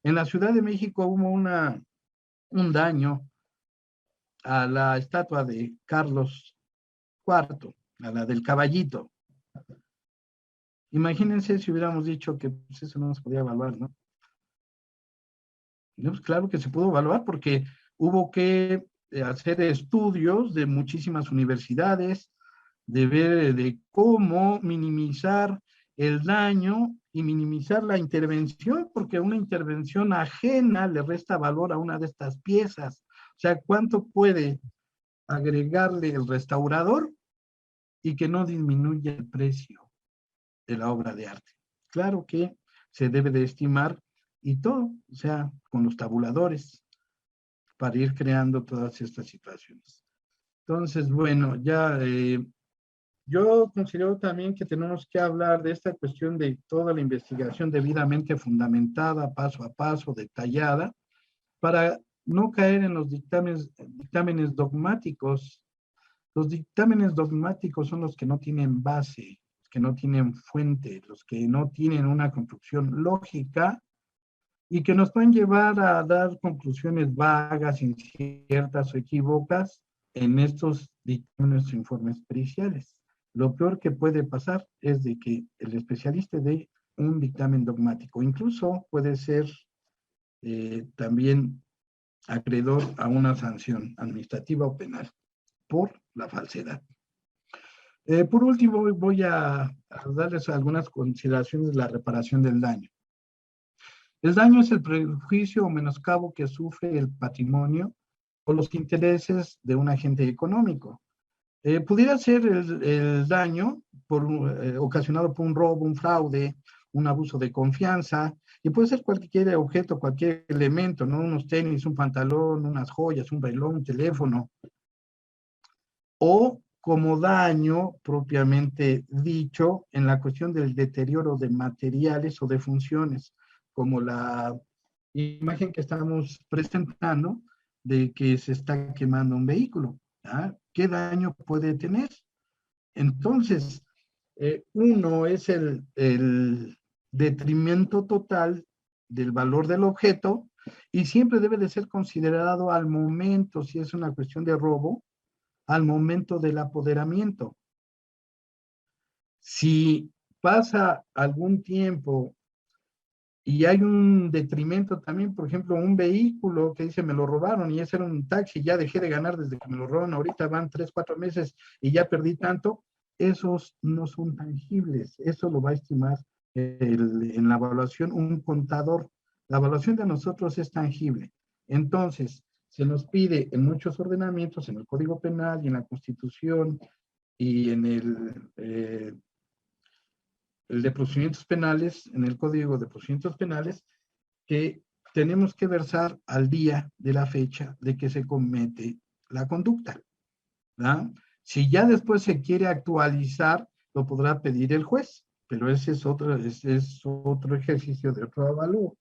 En la Ciudad de México hubo un daño a la estatua de Carlos IV, a la del caballito. Imagínense si hubiéramos dicho que pues, eso no se podía evaluar, ¿no? No, pues claro que se pudo evaluar porque hubo que hacer estudios de muchísimas universidades, de ver de cómo minimizar el daño y minimizar la intervención, porque una intervención ajena le resta valor a una de estas piezas. O sea, ¿cuánto puede agregarle el restaurador y que no disminuya el precio de la obra de arte? Claro que se debe de estimar y todo, o sea, con los tabuladores, para ir creando todas estas situaciones. Entonces, bueno, ya yo considero también que tenemos que hablar de esta cuestión de toda la investigación debidamente fundamentada, paso a paso, detallada, para no caer en los dictámenes dogmáticos. Los dictámenes dogmáticos son los que no tienen base, los que no tienen fuente, los que no tienen una construcción lógica y que nos pueden llevar a dar conclusiones vagas, inciertas o equívocas en estos dictámenes o informes periciales. Lo peor que puede pasar es de que el especialista dé un dictamen dogmático. Incluso puede ser también acreedor a una sanción administrativa o penal por la falsedad. Por último, voy a darles algunas consideraciones de la reparación del daño. El daño es el perjuicio o menoscabo que sufre el patrimonio o los intereses de un agente económico. Pudiera ser el daño ocasionado por un robo, un fraude, un abuso de confianza, y puede ser cualquier objeto, cualquier elemento, ¿no? Unos tenis, un pantalón, unas joyas, un reloj, un teléfono, o como daño propiamente dicho en la cuestión del deterioro de materiales o de funciones, como la imagen que estamos presentando de que se está quemando un vehículo. ¿Ah? ¿Qué daño puede tener? Entonces, uno es el detrimento total del valor del objeto y siempre debe de ser considerado al momento, si es una cuestión de robo, al momento del apoderamiento. Si pasa algún tiempo y hay un detrimento también, por ejemplo, un vehículo que dice me lo robaron y ese era un taxi, ya dejé de ganar desde que me lo robaron, ahorita van 3, 4 meses y ya perdí tanto, esos no son tangibles, eso lo va a estimar en la evaluación un contador. La evaluación de nosotros es tangible. Entonces, se nos pide en muchos ordenamientos, en el Código Penal y en la Constitución y en el de procedimientos penales, en el Código de Procedimientos Penales, que tenemos que versar al día de la fecha de que se comete la conducta. ¿Verdad? Si ya después se quiere actualizar, lo podrá pedir el juez, pero ese es otro ejercicio de otro avalúo.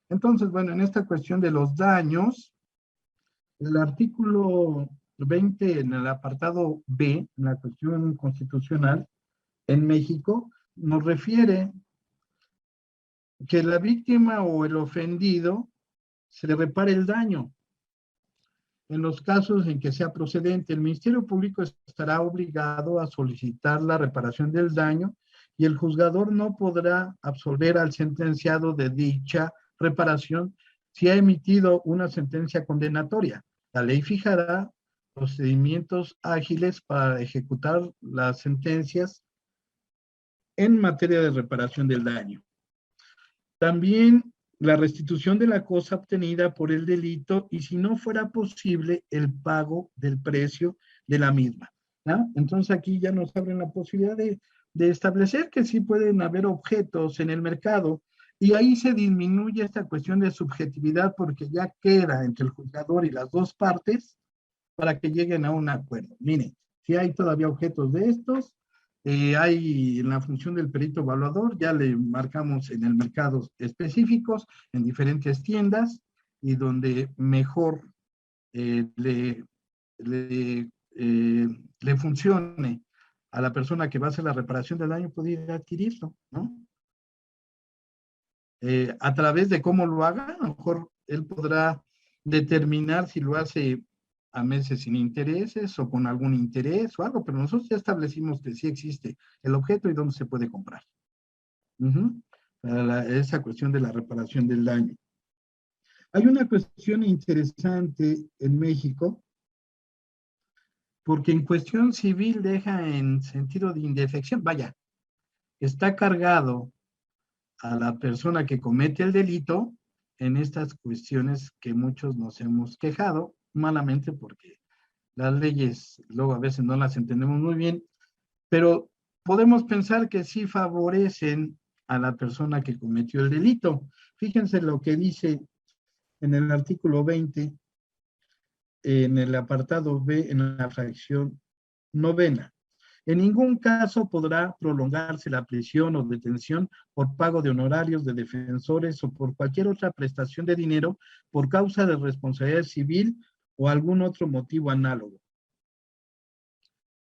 Entonces, bueno, en esta cuestión de los daños, el artículo 20 en el apartado B, en la cuestión constitucional, en México, nos refiere que la víctima o el ofendido se le repare el daño. En los casos en que sea procedente, el Ministerio Público estará obligado a solicitar la reparación del daño y el juzgador no podrá absolver al sentenciado de dicha reparación si ha emitido una sentencia condenatoria. La ley fijará procedimientos ágiles para ejecutar las sentencias en materia de reparación del daño. También la restitución de la cosa obtenida por el delito y si no fuera posible el pago del precio de la misma. ¿No? Entonces aquí ya nos abren la posibilidad de establecer que sí pueden haber objetos en el mercado y ahí se disminuye esta cuestión de subjetividad porque ya queda entre el juzgador y las dos partes para que lleguen a un acuerdo. Miren, si hay todavía objetos de estos, hay en la función del perito evaluador, ya le marcamos en el mercado específicos, en diferentes tiendas, y donde mejor le funcione a la persona que va a hacer la reparación del daño, puede ir a adquirirlo, ¿no? A través de cómo lo haga, a lo mejor él podrá determinar si lo hace a meses sin intereses o con algún interés o algo, pero nosotros ya establecimos que sí existe el objeto y dónde se puede comprar. Para esa cuestión de la reparación del daño. Hay una cuestión interesante en México, porque en cuestión civil deja en sentido de indefección, vaya, está cargado a la persona que comete el delito en estas cuestiones que muchos nos hemos quejado, malamente porque las leyes luego a veces no las entendemos muy bien, pero podemos pensar que sí favorecen a la persona que cometió el delito. Fíjense lo que dice en el artículo 20, en el apartado B, en la fracción novena. En ningún caso podrá prolongarse la prisión o detención por pago de honorarios de defensores o por cualquier otra prestación de dinero por causa de responsabilidad civil o algún otro motivo análogo.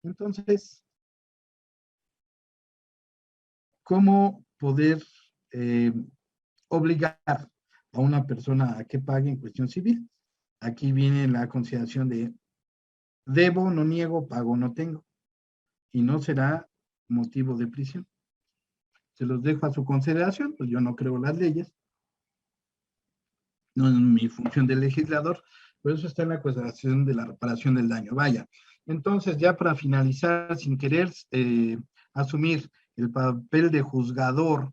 Entonces, ¿cómo poder obligar a una persona a que pague en cuestión civil? Aquí viene la consideración de debo, no niego, pago, no tengo. Y no será motivo de prisión. Se los dejo a su consideración, pues yo no creo las leyes, no es mi función de legislador, por eso está en la cuestión de la reparación del daño. Vaya, entonces ya para finalizar, sin querer asumir el papel de juzgador,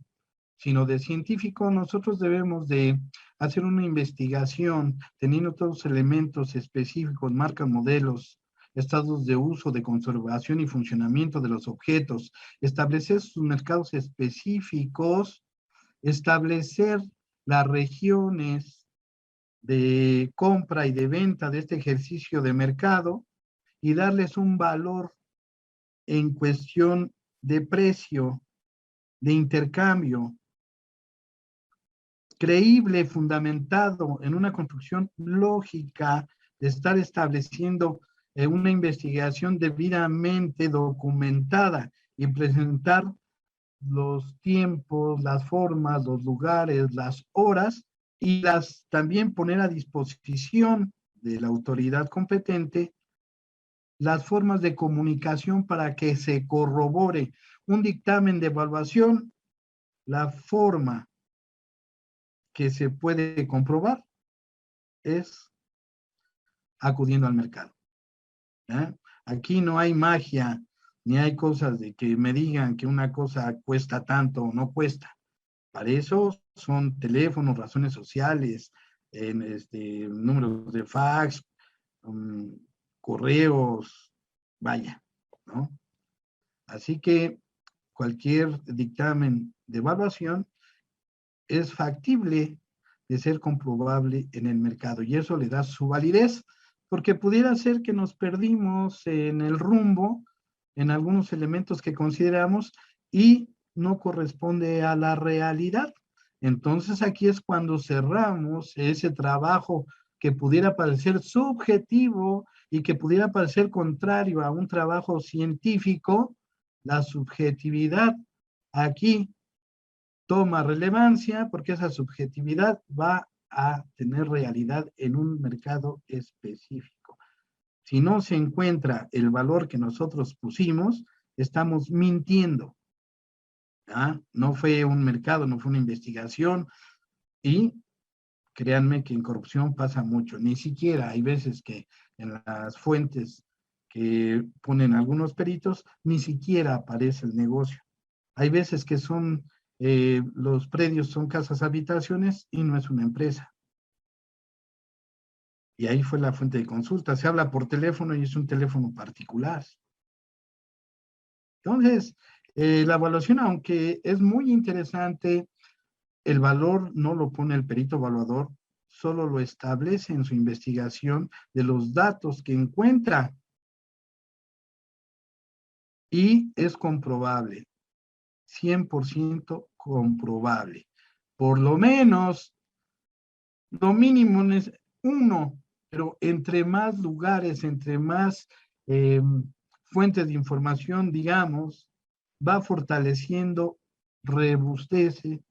sino de científico, nosotros debemos de hacer una investigación teniendo todos los elementos específicos, marcas, modelos, estados de uso, de conservación y funcionamiento de los objetos, establecer sus mercados específicos establecer las regiones de compra y de venta de este ejercicio de mercado y darles un valor en cuestión de precio, de intercambio, creíble, fundamentado en una construcción lógica de estar estableciendo una investigación debidamente documentada y presentar los tiempos, las formas, los lugares, las horas y las también poner a disposición de la autoridad competente las formas de comunicación para que se corrobore un dictamen de evaluación, la forma que se puede comprobar es acudiendo al mercado. ¿Eh? Aquí no hay magia, ni hay cosas de que me digan que una cosa cuesta tanto o no cuesta. Para eso son teléfonos, razones sociales, números de fax, correos, vaya, ¿no? Así que cualquier dictamen de evaluación es factible de ser comprobable en el mercado y eso le da su validez, porque pudiera ser que nos perdimos en el rumbo, en algunos elementos que consideramos y no corresponde a la realidad. Entonces aquí es cuando cerramos ese trabajo que pudiera parecer subjetivo y que pudiera parecer contrario a un trabajo científico, la subjetividad aquí toma relevancia porque esa subjetividad va a tener realidad en un mercado específico. Si no se encuentra el valor que nosotros pusimos, estamos mintiendo. ¿Ah? No fue un mercado, no fue una investigación y créanme que en corrupción pasa mucho. Ni siquiera hay veces que en las fuentes que ponen algunos peritos, ni siquiera aparece el negocio. Hay veces que son, los predios son casas habitaciones y no es una empresa. Y ahí fue la fuente de consulta. Se habla por teléfono y es un teléfono particular. Entonces, la evaluación, aunque es muy interesante, el valor no lo pone el perito evaluador, solo lo establece en su investigación de los datos que encuentra. Y es comprobable, 100% comprobable. Por lo menos, lo mínimo es uno, pero entre más lugares, entre más fuentes de información, digamos, va fortaleciendo, rebustece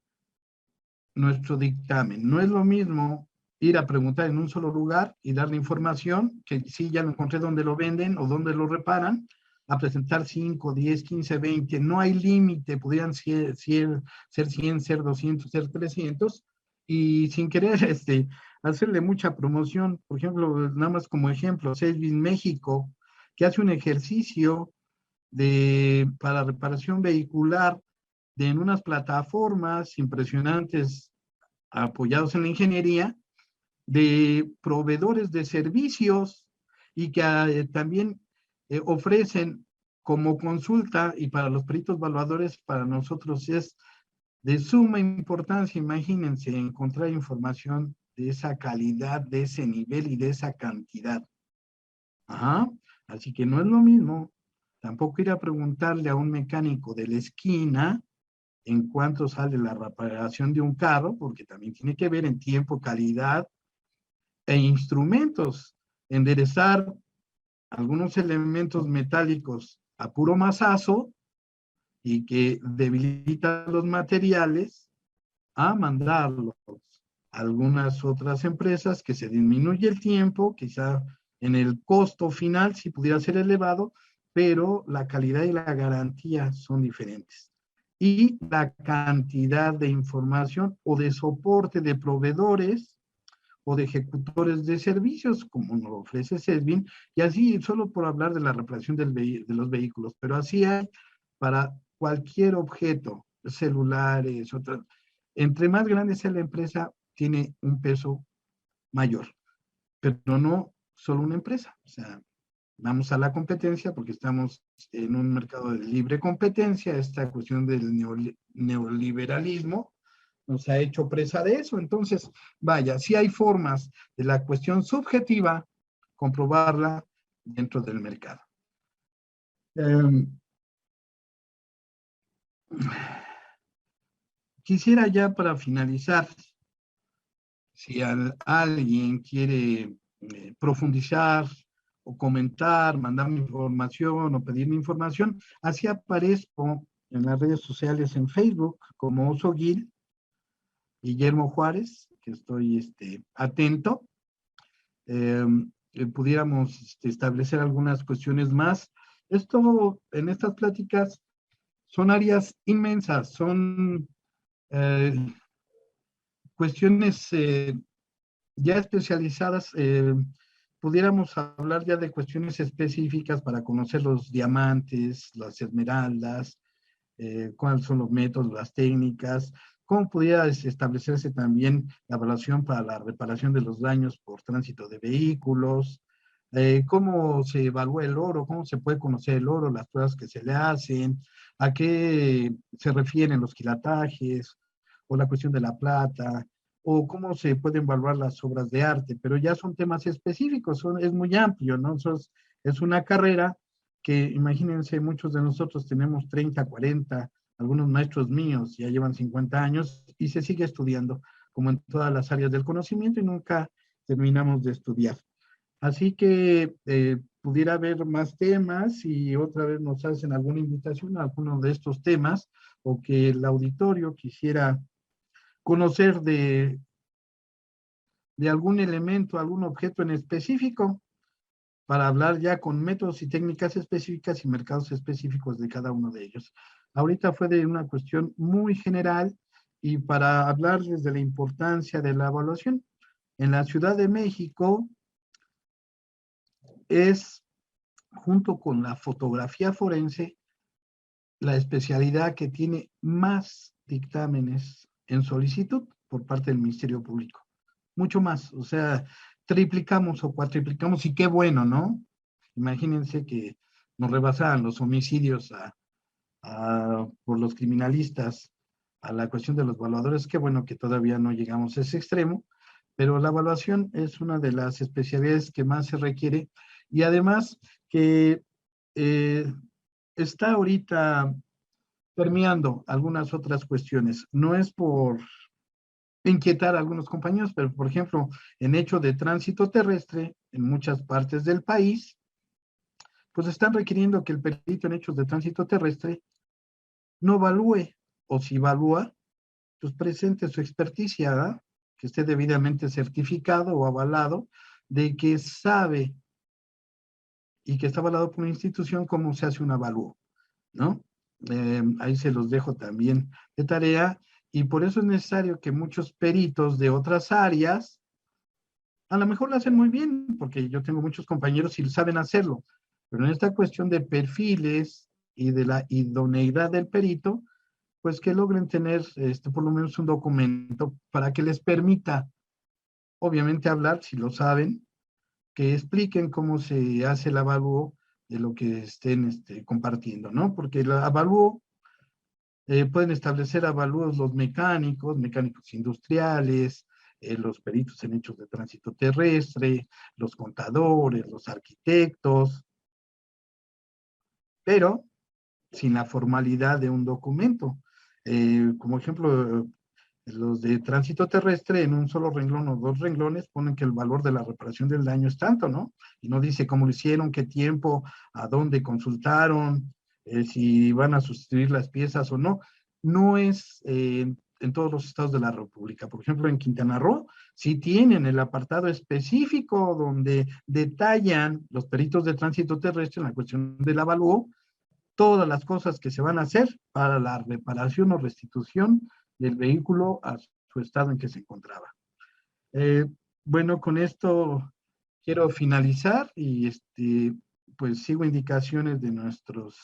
nuestro dictamen. No es lo mismo ir a preguntar en un solo lugar y darle información, que sí, ya lo encontré dónde lo venden o dónde lo reparan, a presentar 5, 10, 15, 20, no hay límite, podrían ser 100, ser 200, ser 300, y sin querer hacerle mucha promoción, por ejemplo, nada más como ejemplo, Selvin México, que hace un ejercicio para reparación vehicular en unas plataformas impresionantes apoyados en la ingeniería, de proveedores de servicios y que también ofrecen como consulta y para los peritos evaluadores, para nosotros es de suma importancia, imagínense, encontrar información de esa calidad, de ese nivel y de esa cantidad. Ajá. Así que no es lo mismo tampoco ir a preguntarle a un mecánico de la esquina en cuánto sale la reparación de un carro, porque también tiene que ver en tiempo, calidad e instrumentos. Enderezar algunos elementos metálicos a puro masazo y que debilitan los materiales a mandarlos a algunas otras empresas que se disminuye el tiempo, quizá en el costo final sí pudiera ser elevado, pero la calidad y la garantía son diferentes. Y la cantidad de información o de soporte de proveedores o de ejecutores de servicios, como nos lo ofrece Selvin, y así solo por hablar de la reparación de los vehículos, pero así hay para cualquier objeto, celulares, otras. Entre más grande sea la empresa, tiene un peso mayor, pero no solo una empresa. O sea, vamos a la competencia porque estamos en un mercado de libre competencia, esta cuestión del neoliberalismo nos ha hecho presa de eso. Entonces, vaya, sí hay formas de la cuestión subjetiva comprobarla dentro del mercado. Quisiera ya para finalizar, si alguien quiere profundizar o comentar, mandarme información o pedirme información, así aparezco en las redes sociales en Facebook como Oso Guillermo Juárez, que estoy atento. Pudiéramos establecer algunas cuestiones más. Esto, en estas pláticas, son áreas inmensas, son cuestiones ya especializadas. Pudiéramos hablar ya de cuestiones específicas para conocer los diamantes, las esmeraldas, cuáles son los métodos, las técnicas, cómo pudiera establecerse también la evaluación para la reparación de los daños por tránsito de vehículos, cómo se evalúa el oro, cómo se puede conocer el oro, las pruebas que se le hacen, a qué se refieren los quilatajes, o la cuestión de la plata, o cómo se pueden evaluar las obras de arte, pero ya son temas específicos, es muy amplio, ¿no? Es una carrera que, imagínense, muchos de nosotros tenemos 30, 40, algunos maestros míos ya llevan 50 años y se sigue estudiando, como en todas las áreas del conocimiento, y nunca terminamos de estudiar. Así que pudiera haber más temas y otra vez nos hacen alguna invitación a alguno de estos temas, o que el auditorio quisiera conocer de algún elemento, algún objeto en específico, para hablar ya con métodos y técnicas específicas y mercados específicos de cada uno de ellos. Ahorita fue de una cuestión muy general y para hablarles de la importancia de la evaluación. En la Ciudad de México es, junto con la fotografía forense, la especialidad que tiene más dictámenes en solicitud por parte del Ministerio Público. Mucho más, o sea, triplicamos o cuatriplicamos, y qué bueno, ¿no? Imagínense que nos rebasaban los homicidios por los criminalistas a la cuestión de los evaluadores. Qué bueno que todavía no llegamos a ese extremo, pero la evaluación es una de las especialidades que más se requiere, y además que está ahorita permeando algunas otras cuestiones. No es por inquietar a algunos compañeros, pero por ejemplo, en hecho de tránsito terrestre, en muchas partes del país, pues están requiriendo que el perito en hechos de tránsito terrestre no evalúe, o si evalúa, pues presente su experticia, ¿verdad? Que esté debidamente certificado o avalado de que sabe y que está avalado por una institución cómo se hace un avalúo, ¿no? Ahí se los dejo también de tarea, y por eso es necesario que muchos peritos de otras áreas, a lo mejor lo hacen muy bien, porque yo tengo muchos compañeros y saben hacerlo, pero en esta cuestión de perfiles y de la idoneidad del perito, pues que logren tener por lo menos un documento para que les permita, obviamente, hablar, si lo saben, que expliquen cómo se hace el avalúo de lo que estén compartiendo, ¿no? Porque el avalúo, pueden establecer avalúos los mecánicos, mecánicos industriales, los peritos en hechos de tránsito terrestre, los contadores, los arquitectos, pero sin la formalidad de un documento. Como ejemplo, los de tránsito terrestre, en un solo renglón o dos renglones ponen que el valor de la reparación del daño es tanto, ¿no? Y no dice cómo lo hicieron, qué tiempo, a dónde consultaron, si van a sustituir las piezas o no. No es en todos los estados de la República. Por ejemplo, en Quintana Roo, sí tienen el apartado específico donde detallan los peritos de tránsito terrestre en la cuestión del avalúo, todas las cosas que se van a hacer para la reparación o restitución del vehículo a su estado en que se encontraba. Eh, bueno, con esto quiero finalizar, y pues sigo indicaciones de nuestros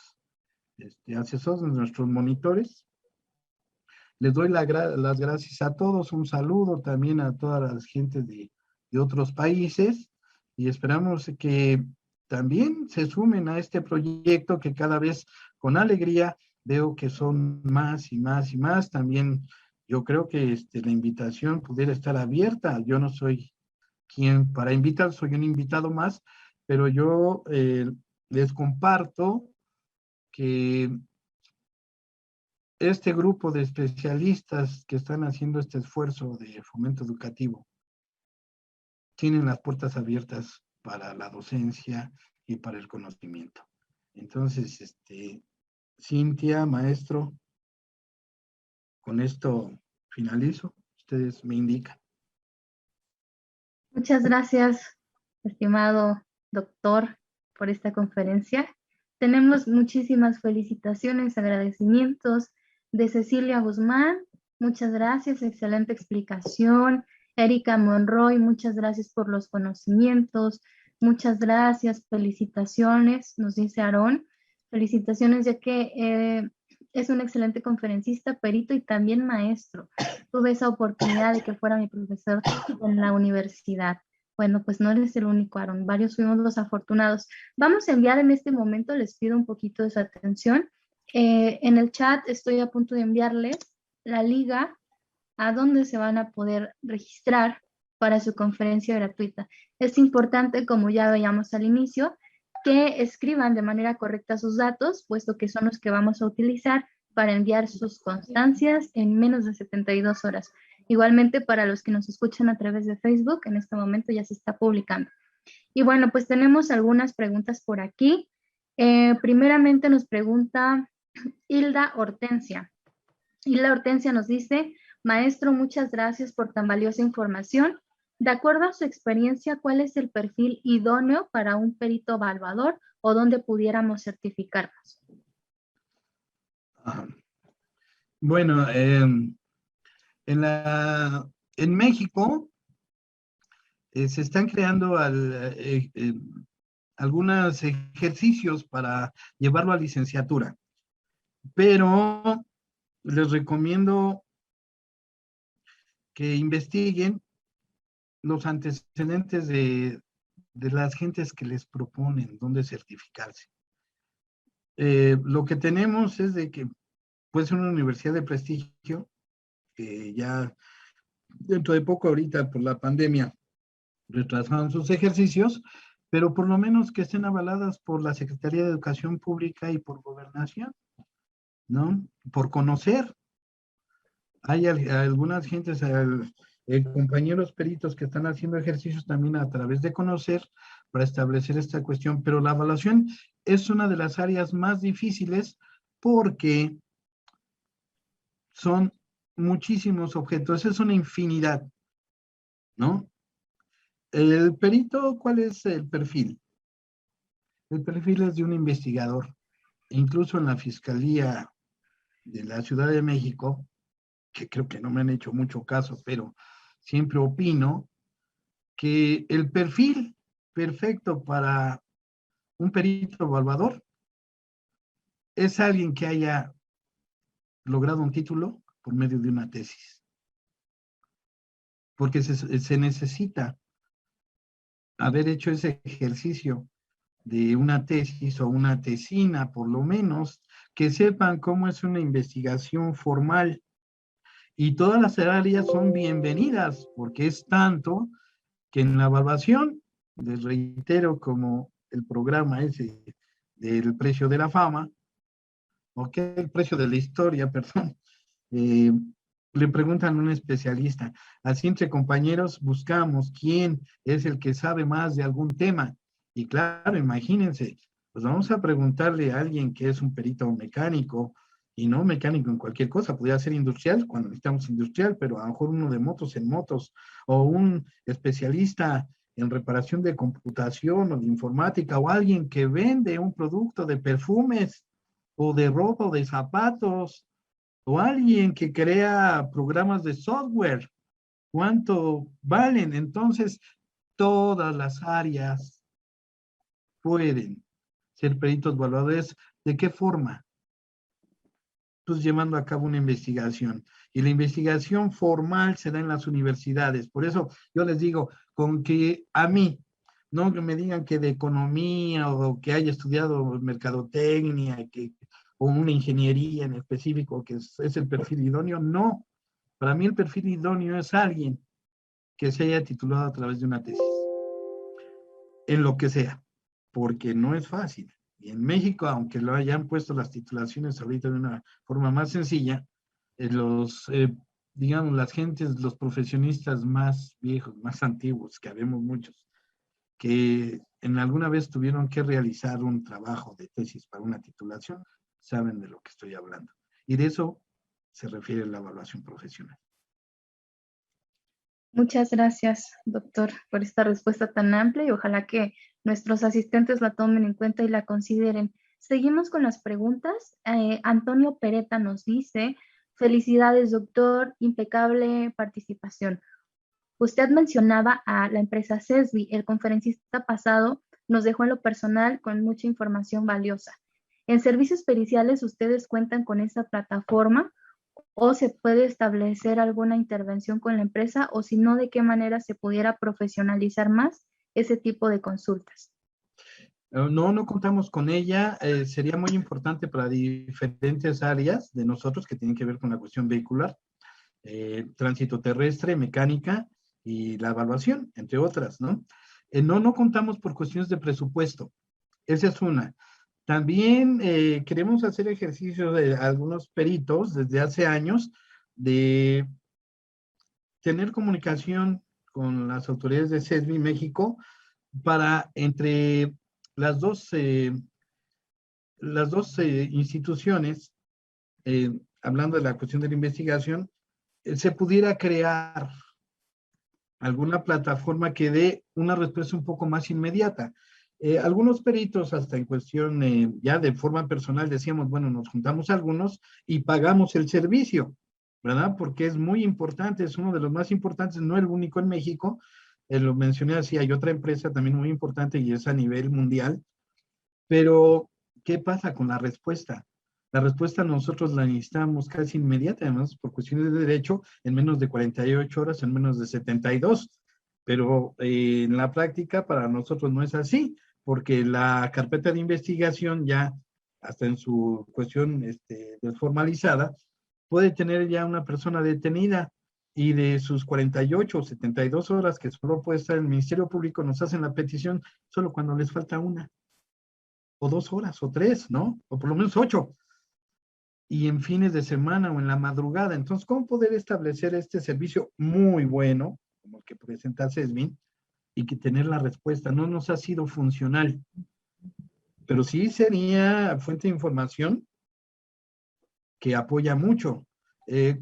asesores, de nuestros monitores. Les doy las gracias a todos, un saludo también a todas las gentes de otros países, y esperamos que también se sumen a este proyecto, que cada vez con alegría veo que son más y más y más. También yo creo que la invitación pudiera estar abierta. Yo no soy quien para invitar, soy un invitado más, pero yo les comparto que este grupo de especialistas que están haciendo este esfuerzo de fomento educativo tienen las puertas abiertas para la docencia y para el conocimiento. Entonces, Cintia, maestro, con esto finalizo. Ustedes me indican. Muchas gracias, estimado doctor, por esta conferencia. Tenemos muchísimas felicitaciones, agradecimientos de Cecilia Guzmán. Muchas gracias, excelente explicación. Erika Monroy, muchas gracias por los conocimientos. Muchas gracias, felicitaciones, nos dice Aarón. Felicitaciones ya que es un excelente conferencista, perito y también maestro. Tuve esa oportunidad de que fuera mi profesor en la universidad. Bueno, pues no eres el único, Aaron. Varios fuimos los afortunados. Vamos a enviar en este momento, les pido un poquito de su atención. En el chat estoy a punto de enviarles la liga a donde se van a poder registrar para su conferencia gratuita. Es importante, como ya veíamos al inicio, que escriban de manera correcta sus datos, puesto que son los que vamos a utilizar para enviar sus constancias en menos de 72 horas. Igualmente, para los que nos escuchan a través de Facebook, en este momento ya se está publicando. Y bueno, pues tenemos algunas preguntas por aquí. Primeramente nos pregunta Hilda Hortensia. Hilda Hortensia nos dice, maestro, muchas gracias por tan valiosa información. De acuerdo a su experiencia, ¿cuál es el perfil idóneo para un perito evaluador o dónde pudiéramos certificarnos? Bueno, en México se están creando algunos ejercicios para llevarlo a licenciatura, pero les recomiendo que investiguen los antecedentes de las gentes que les proponen dónde certificarse. Lo que tenemos es de que puede ser una universidad de prestigio, que ya dentro de poco ahorita por la pandemia retrasaron sus ejercicios, pero por lo menos que estén avaladas por la Secretaría de Educación Pública y por Gobernación, ¿no? Por conocer. Hay algunas gentes, compañeros peritos que están haciendo ejercicios también a través de conocer para establecer esta cuestión, pero la evaluación es una de las áreas más difíciles porque son muchísimos objetos, es una infinidad, ¿no? El perito, ¿cuál es el perfil? El perfil es de un investigador. Incluso en la Fiscalía de la Ciudad de México, que creo que no me han hecho mucho caso, pero siempre opino que el perfil perfecto para un perito evaluador es alguien que haya logrado un título por medio de una tesis. Porque se necesita haber hecho ese ejercicio de una tesis o una tesina, por lo menos, que sepan cómo es una investigación formal. Y todas las áreas son bienvenidas, porque es tanto que en la evaluación, les reitero, como el programa ese del precio de la fama, o que el precio de la historia, perdón, le preguntan a un especialista. Así entre compañeros buscamos quién es el que sabe más de algún tema. Y claro, imagínense, pues vamos a preguntarle a alguien que es un perito mecánico, y no mecánico en cualquier cosa, podría ser industrial cuando necesitamos industrial, pero a lo mejor uno de motos en motos, o un especialista en reparación de computación o de informática, o alguien que vende un producto de perfumes, o de ropa, o de zapatos, o alguien que crea programas de software. ¿Cuánto valen? Entonces, todas las áreas pueden ser peritos evaluadores. ¿De qué forma? Pues llevando a cabo una investigación. Y la investigación formal se da en las universidades. Por eso yo les digo, con que a mí, no que me digan que de economía o que haya estudiado mercadotecnia, o una ingeniería en específico, que es el perfil idóneo, no. Para mí el perfil idóneo es alguien que se haya titulado a través de una tesis, en lo que sea, porque no es fácil. Y en México, aunque lo hayan puesto las titulaciones ahorita de una forma más sencilla, digamos, las gentes, los profesionistas más viejos, más antiguos, que habemos muchos, que en alguna vez tuvieron que realizar un trabajo de tesis para una titulación, saben de lo que estoy hablando. Y de eso se refiere la evaluación profesional. Muchas gracias, doctor, por esta respuesta tan amplia y ojalá que nuestros asistentes la tomen en cuenta y la consideren. Seguimos con las preguntas. Antonio Pereta nos dice, felicidades, doctor, impecable participación. Usted mencionaba a la empresa CESBI. El conferencista pasado nos dejó en lo personal con mucha información valiosa. En servicios periciales, ¿ustedes cuentan con esa plataforma o se puede establecer alguna intervención con la empresa o si no, de qué manera se pudiera profesionalizar más ese tipo de consultas? No, no contamos con ella. Sería muy importante para diferentes áreas de nosotros que tienen que ver con la cuestión vehicular, tránsito terrestre, mecánica y la evaluación, entre otras, ¿no? No contamos por cuestiones de presupuesto. Esa es una. También queremos hacer ejercicio de algunos peritos desde hace años de tener comunicación con las autoridades de CESBI México para entre las dos instituciones, hablando de la cuestión de la investigación, se pudiera crear alguna plataforma que dé una respuesta un poco más inmediata. Algunos peritos, hasta en cuestión ya de forma personal, decíamos, bueno, nos juntamos algunos y pagamos el servicio, ¿verdad? Porque es muy importante, es uno de los más importantes, no el único en México. Lo mencioné así, hay otra empresa también muy importante y es a nivel mundial. Pero, ¿qué pasa con la respuesta? La respuesta nosotros la necesitamos casi inmediata, además, por cuestiones de derecho, en menos de 48 horas, en menos de 72. Pero en la práctica para nosotros no es así, porque la carpeta de investigación ya, hasta en su cuestión desformalizada, puede tener ya una persona detenida y de sus 48 o 72 horas que solo puede estar en el Ministerio Público, nos hacen la petición solo cuando les falta una o 2 horas, o 3, ¿no? O por lo menos 8. Y en fines de semana o en la madrugada. Entonces, ¿cómo poder establecer este servicio muy bueno, como el que presenta CESBIN, y que tener la respuesta? No nos ha sido funcional, pero sí sería fuente de información que apoya mucho.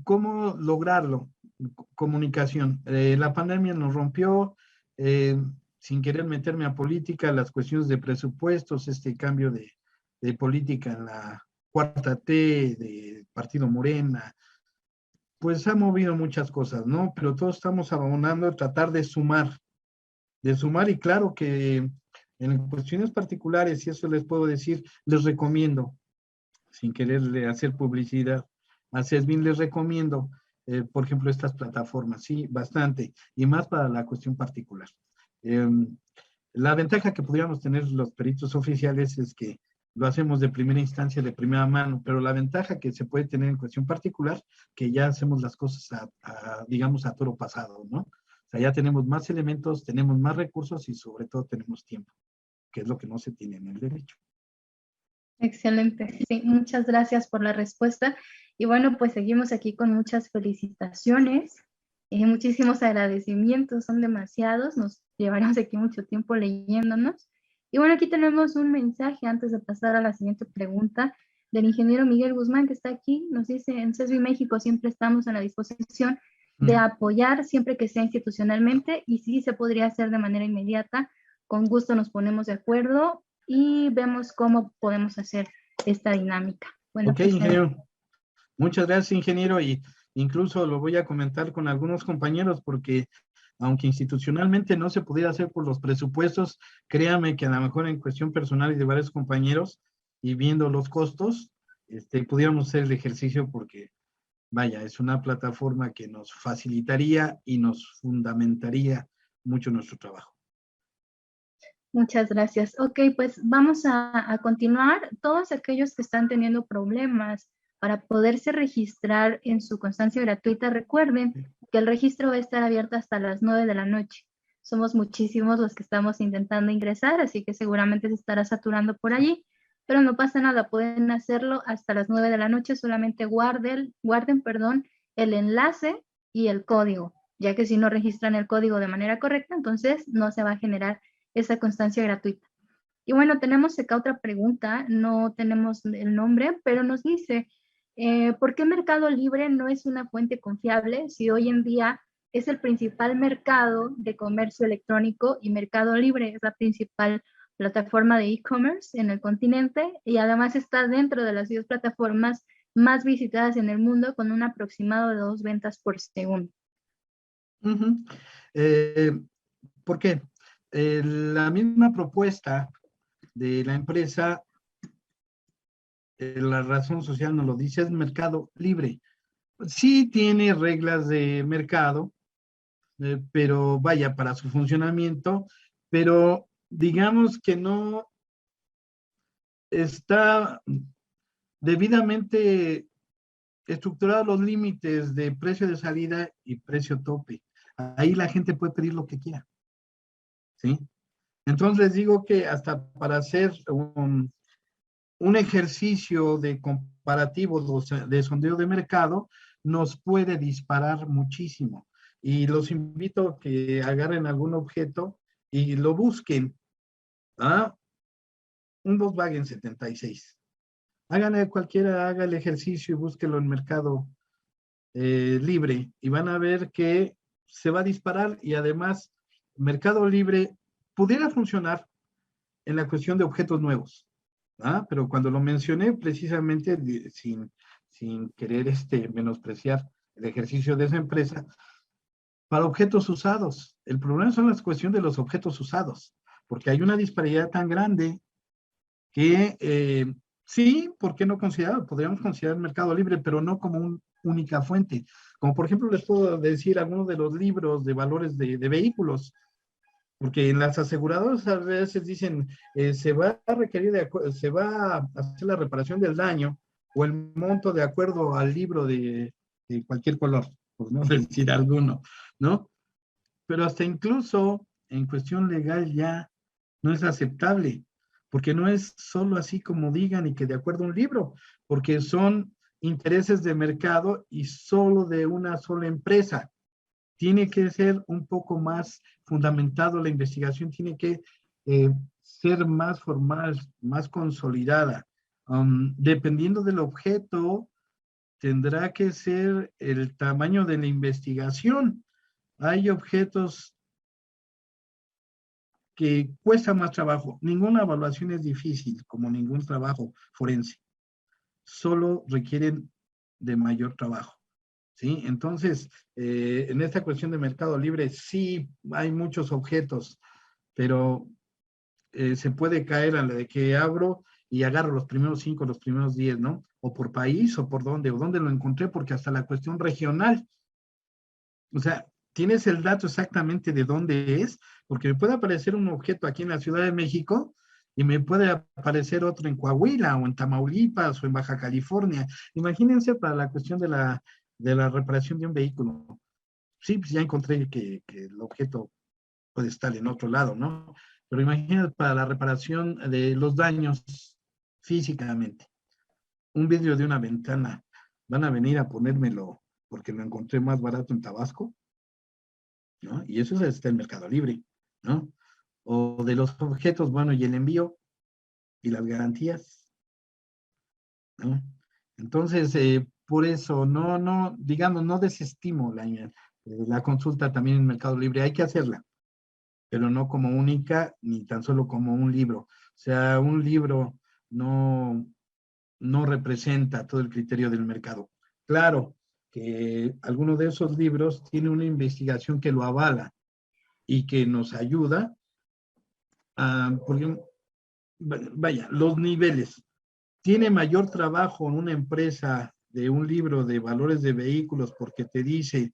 ¿Cómo lograrlo? Comunicación. La pandemia nos rompió, sin querer meterme a política, las cuestiones de presupuestos, este cambio de política en la cuarta T, de Partido Morena, pues ha movido muchas cosas, ¿no? Pero todos estamos abonando a tratar de sumar y claro que en cuestiones particulares, y eso les puedo decir, les recomiendo, sin quererle hacer publicidad, a CESBIN les recomiendo, por ejemplo, estas plataformas, sí, bastante, y más para la cuestión particular. La ventaja que pudiéramos tener los peritos oficiales es que lo hacemos de primera instancia, de primera mano, pero la ventaja que se puede tener en cuestión particular, que ya hacemos las cosas digamos, a toro pasado, ¿no? O sea, ya tenemos más elementos, tenemos más recursos y sobre todo tenemos tiempo, que es lo que no se tiene en el derecho. Excelente. Sí, muchas gracias por la respuesta. Y bueno, pues seguimos aquí con muchas felicitaciones, muchísimos agradecimientos, son demasiados, nos llevaremos aquí mucho tiempo leyéndonos. Y bueno, aquí tenemos un mensaje antes de pasar a la siguiente pregunta del ingeniero Miguel Guzmán, que está aquí, nos dice, en CESBI México siempre estamos a la disposición de apoyar siempre que sea institucionalmente y si se podría hacer de manera inmediata, con gusto nos ponemos de acuerdo y vemos cómo podemos hacer esta dinámica. Bueno, Ok, pues, ingeniero. Muchas gracias, ingeniero, y incluso lo voy a comentar con algunos compañeros porque aunque institucionalmente no se pudiera hacer por los presupuestos, créame que a lo mejor en cuestión personal y de varios compañeros y viendo los costos, pudiéramos hacer el ejercicio porque, vaya, es una plataforma que nos facilitaría y nos fundamentaría mucho nuestro trabajo. muchas gracias. Ok, pues vamos a continuar. Todos aquellos que están teniendo problemas Para poderse registrar en su constancia gratuita, recuerden que el registro va a estar abierto hasta las 9 de la noche. Somos muchísimos los que estamos intentando ingresar, así que seguramente se estará saturando por allí, pero no pasa nada, pueden hacerlo hasta las 9 de la noche, solamente guarden, el enlace y el código, ya que si no registran el código de manera correcta, entonces no se va a generar esa constancia gratuita. Y bueno, tenemos acá otra pregunta, no tenemos el nombre, pero nos dice, ¿por qué Mercado Libre no es una fuente confiable si hoy en día es el principal mercado de comercio electrónico y Mercado Libre es la principal plataforma de e-commerce en el continente y además está dentro de las 10 plataformas más visitadas en el mundo con un aproximado de 2 ventas por segundo? Uh-huh. ¿Por qué? La misma propuesta de la empresa, la razón social nos lo dice, es mercado libre. Sí tiene reglas de mercado, pero vaya, para su funcionamiento, pero digamos que no está debidamente estructurados los límites de precio de salida y precio tope. Ahí la gente puede pedir lo que quiera, ¿sí? Entonces les digo que hasta para hacer un ejercicio de comparativo de sondeo de mercado nos puede disparar muchísimo. Y los invito a que agarren algún objeto y lo busquen. ¿Ah? Un Volkswagen 76. Háganle cualquiera, haga el ejercicio y búsquelo en mercado libre y van a ver que se va a disparar y además Mercado Libre pudiera funcionar en la cuestión de objetos nuevos. ¿Ah? Pero cuando lo mencioné precisamente sin querer menospreciar el ejercicio de esa empresa, para objetos usados. El problema son las cuestiones de los objetos usados, porque hay una disparidad tan grande que sí, ¿por qué no considerar? Podríamos considerar Mercado Libre, pero no como una única fuente. Como por ejemplo les puedo decir algunos de los libros de valores de vehículos, porque en las aseguradoras a veces dicen, se va a requerir, se va a hacer la reparación del daño o el monto de acuerdo al libro de cualquier color, por no decir alguno, ¿no? Pero hasta incluso en cuestión legal ya no es aceptable, porque no es solo así como digan y que de acuerdo a un libro, porque son intereses de mercado y solo de una sola empresa. Tiene que ser un poco más fundamentado la investigación, tiene que ser más formal, más consolidada. Dependiendo del objeto, tendrá que ser el tamaño de la investigación. Hay objetos que cuesta más trabajo. Ninguna evaluación es difícil, como ningún trabajo forense. Solo requieren de mayor trabajo. ¿Sí? Entonces, en esta cuestión de mercado libre, sí hay muchos objetos, pero se puede caer a la de que abro y agarro los primeros 5, los primeros 10, ¿no? O por país, o por dónde, o dónde lo encontré, porque hasta la cuestión regional. O sea, tienes el dato exactamente de dónde es, porque me puede aparecer un objeto aquí en la Ciudad de México y me puede aparecer otro en Coahuila o en Tamaulipas o en Baja California. Imagínense para la cuestión de la reparación de un vehículo. Sí, pues ya encontré que el objeto puede estar en otro lado, ¿no? Pero imagínate para la reparación de los daños físicamente. Un vidrio de una ventana, van a venir a ponérmelo porque lo encontré más barato en Tabasco, ¿no? Y eso está en Mercado Libre, ¿no? O de los objetos, bueno, y el envío y las garantías, ¿no? Entonces, por eso, digamos, no desestimo la consulta también en Mercado Libre, hay que hacerla, pero no como única, ni tan solo como un libro. O sea, un libro no representa todo el criterio del mercado. Claro que alguno de esos libros tiene una investigación que lo avala y que nos ayuda a, porque, vaya, los niveles. Tiene mayor trabajo en una empresa de un libro de valores de vehículos porque te dice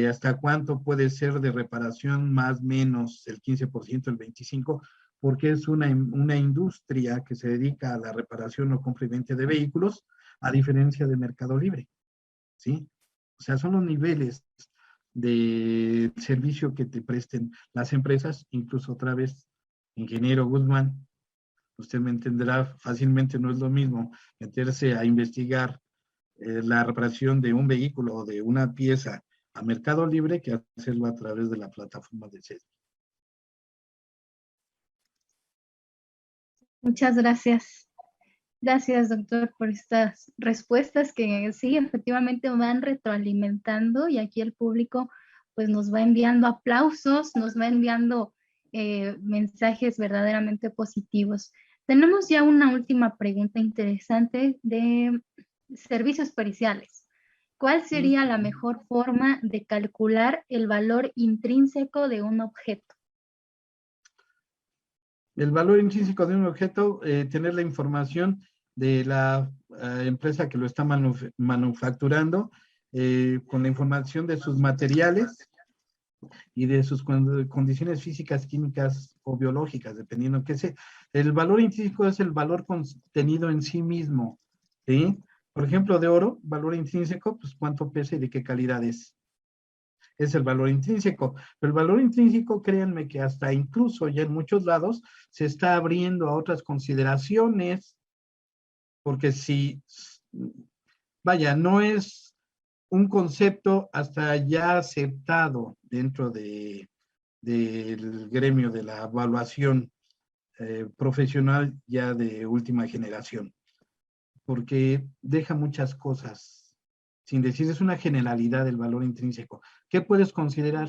hasta cuánto puede ser de reparación, más menos el 15%, el 25%, porque es una industria que se dedica a la reparación o compra y venta de vehículos, a diferencia de Mercado Libre, ¿sí? O sea, son los niveles de servicio que te presten las empresas, incluso otra vez, ingeniero Guzmán, usted me entenderá fácilmente, no es lo mismo meterse a investigar la reparación de un vehículo o de una pieza a Mercado Libre que hacerlo a través de la plataforma de CES. Muchas gracias. Gracias, doctor, por estas respuestas que sí, efectivamente van retroalimentando y aquí el público pues nos va enviando aplausos, nos va enviando mensajes verdaderamente positivos. Tenemos ya una última pregunta interesante de servicios periciales. ¿Cuál sería la mejor forma de calcular el valor intrínseco de un objeto? El valor intrínseco de un objeto, tener la información de la empresa que lo está manufacturando, con la información de sus materiales y de sus condiciones físicas, químicas o biológicas, dependiendo qué sea. El valor intrínseco es el valor contenido en sí mismo, ¿sí? Por ejemplo, de oro, valor intrínseco, pues cuánto pesa y de qué calidad es el valor intrínseco. Pero el valor intrínseco, créanme que hasta incluso ya en muchos lados se está abriendo a otras consideraciones, porque si, vaya, no es un concepto hasta ya aceptado dentro del gremio de la evaluación profesional ya de última generación, porque deja muchas cosas, sin decir, es una generalidad del valor intrínseco. ¿Qué puedes considerar?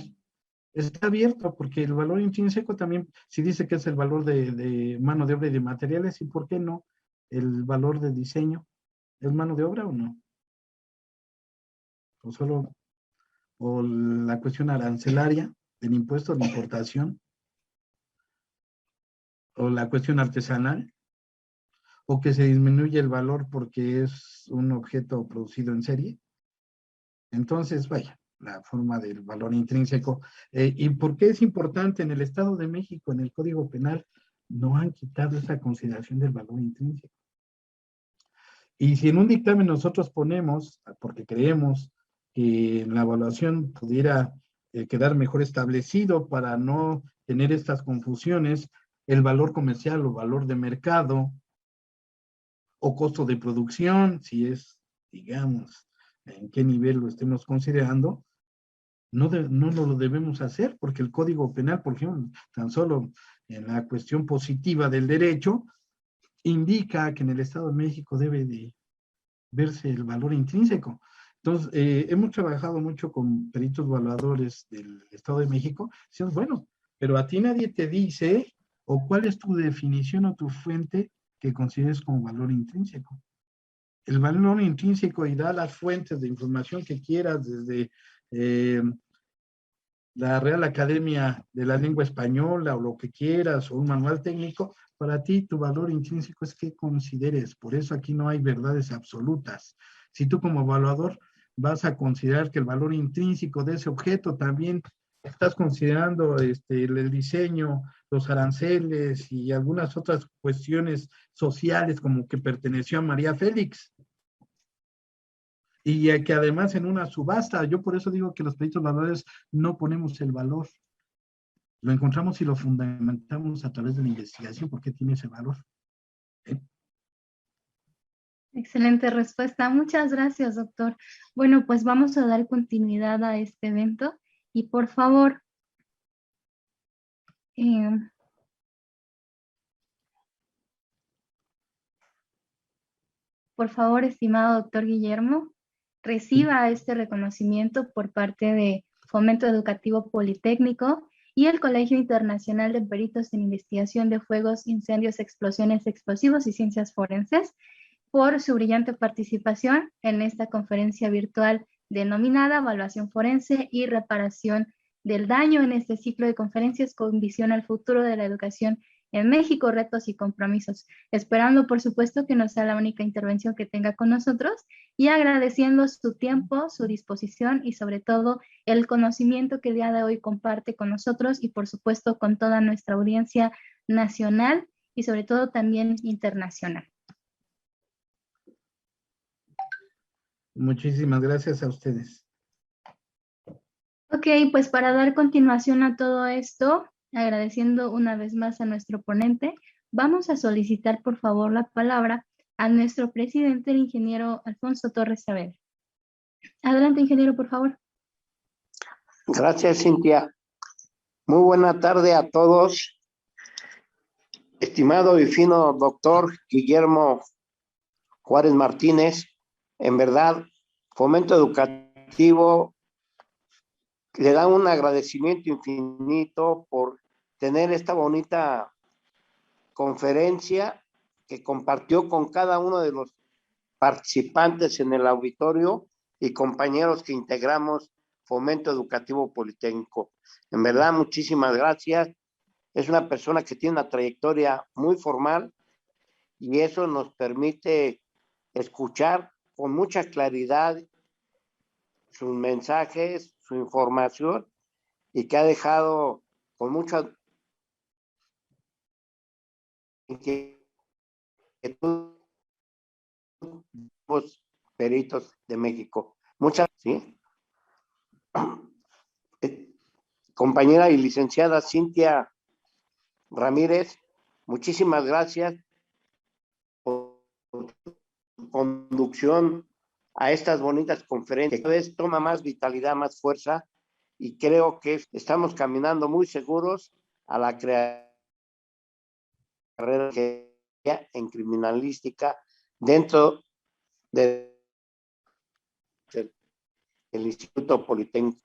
Está abierto, porque el valor intrínseco también, si dice que es el valor de mano de obra y de materiales, ¿y por qué no el valor de diseño? ¿Es mano de obra o no? O solo, o la cuestión arancelaria del impuesto de importación, o la cuestión artesanal, o que se disminuye el valor porque es un objeto producido en serie. Entonces, vaya, la forma del valor intrínseco. ¿Y por qué es importante? En el Estado de México, en el Código Penal, no han quitado esa consideración del valor intrínseco. Y si en un dictamen nosotros ponemos, porque creemos que la evaluación pudiera quedar mejor establecido para no tener estas confusiones, el valor comercial o valor de mercado o costo de producción, si es, digamos, en qué nivel lo estemos considerando, no lo debemos hacer, porque el Código Penal, por ejemplo, tan solo en la cuestión positiva del derecho, indica que en el Estado de México debe de verse el valor intrínseco. Entonces, hemos trabajado mucho con peritos evaluadores del Estado de México, decimos, bueno, pero a ti nadie te dice, o cuál es tu definición o tu fuente que consideres como valor intrínseco. El valor intrínseco y da las fuentes de información que quieras, desde la Real Academia de la Lengua Española o lo que quieras, o un manual técnico. Para ti tu valor intrínseco es que consideres. Por eso aquí no hay verdades absolutas. Si tú como evaluador vas a considerar que el valor intrínseco de ese objeto también estás considerando el diseño, los aranceles y algunas otras cuestiones sociales, como que perteneció a María Félix, y que además en una subasta, yo por eso digo que los peritos evaluadores no ponemos el valor, lo encontramos y lo fundamentamos a través de la investigación, porque tiene ese valor. Excelente respuesta. Muchas gracias, doctor. Bueno, pues vamos a dar continuidad a este evento y por favor, estimado doctor Guillermo, reciba este reconocimiento por parte de Fomento Educativo Politécnico y el Colegio Internacional de Peritos en Investigación de Fuegos, Incendios, Explosiones, Explosivos y Ciencias Forenses por su brillante participación en esta conferencia virtual denominada Evaluación Forense y Reparación del Daño en este ciclo de conferencias con visión al futuro de la educación en México, retos y compromisos. Esperando, por supuesto, que no sea la única intervención que tenga con nosotros y agradeciendo su tiempo, su disposición y sobre todo el conocimiento que el día de hoy comparte con nosotros y por supuesto con toda nuestra audiencia nacional y sobre todo también internacional. Muchísimas gracias a ustedes. Ok, pues para dar continuación a todo esto, agradeciendo una vez más a nuestro ponente, vamos a solicitar por favor la palabra a nuestro presidente, el ingeniero Alfonso Torres Saavedra. Adelante, ingeniero, por favor. Gracias, Cintia. Muy buena tarde a todos. Estimado y fino doctor Guillermo Juárez Martínez, en verdad, Fomento Educativo le da un agradecimiento infinito por tener esta bonita conferencia que compartió con cada uno de los participantes en el auditorio y compañeros que integramos Fomento Educativo Politécnico. En verdad, muchísimas gracias. Es una persona que tiene una trayectoria muy formal y eso nos permite escuchar con mucha claridad sus mensajes, su información, y que ha dejado con mucha inquietud los peritos de México. Muchas gracias. Compañera y licenciada Cintia Ramírez, muchísimas gracias por su conducción a estas bonitas conferencias. Cada vez toma más vitalidad, más fuerza, y creo que estamos caminando muy seguros a la carrera en criminalística dentro del Instituto Politécnico.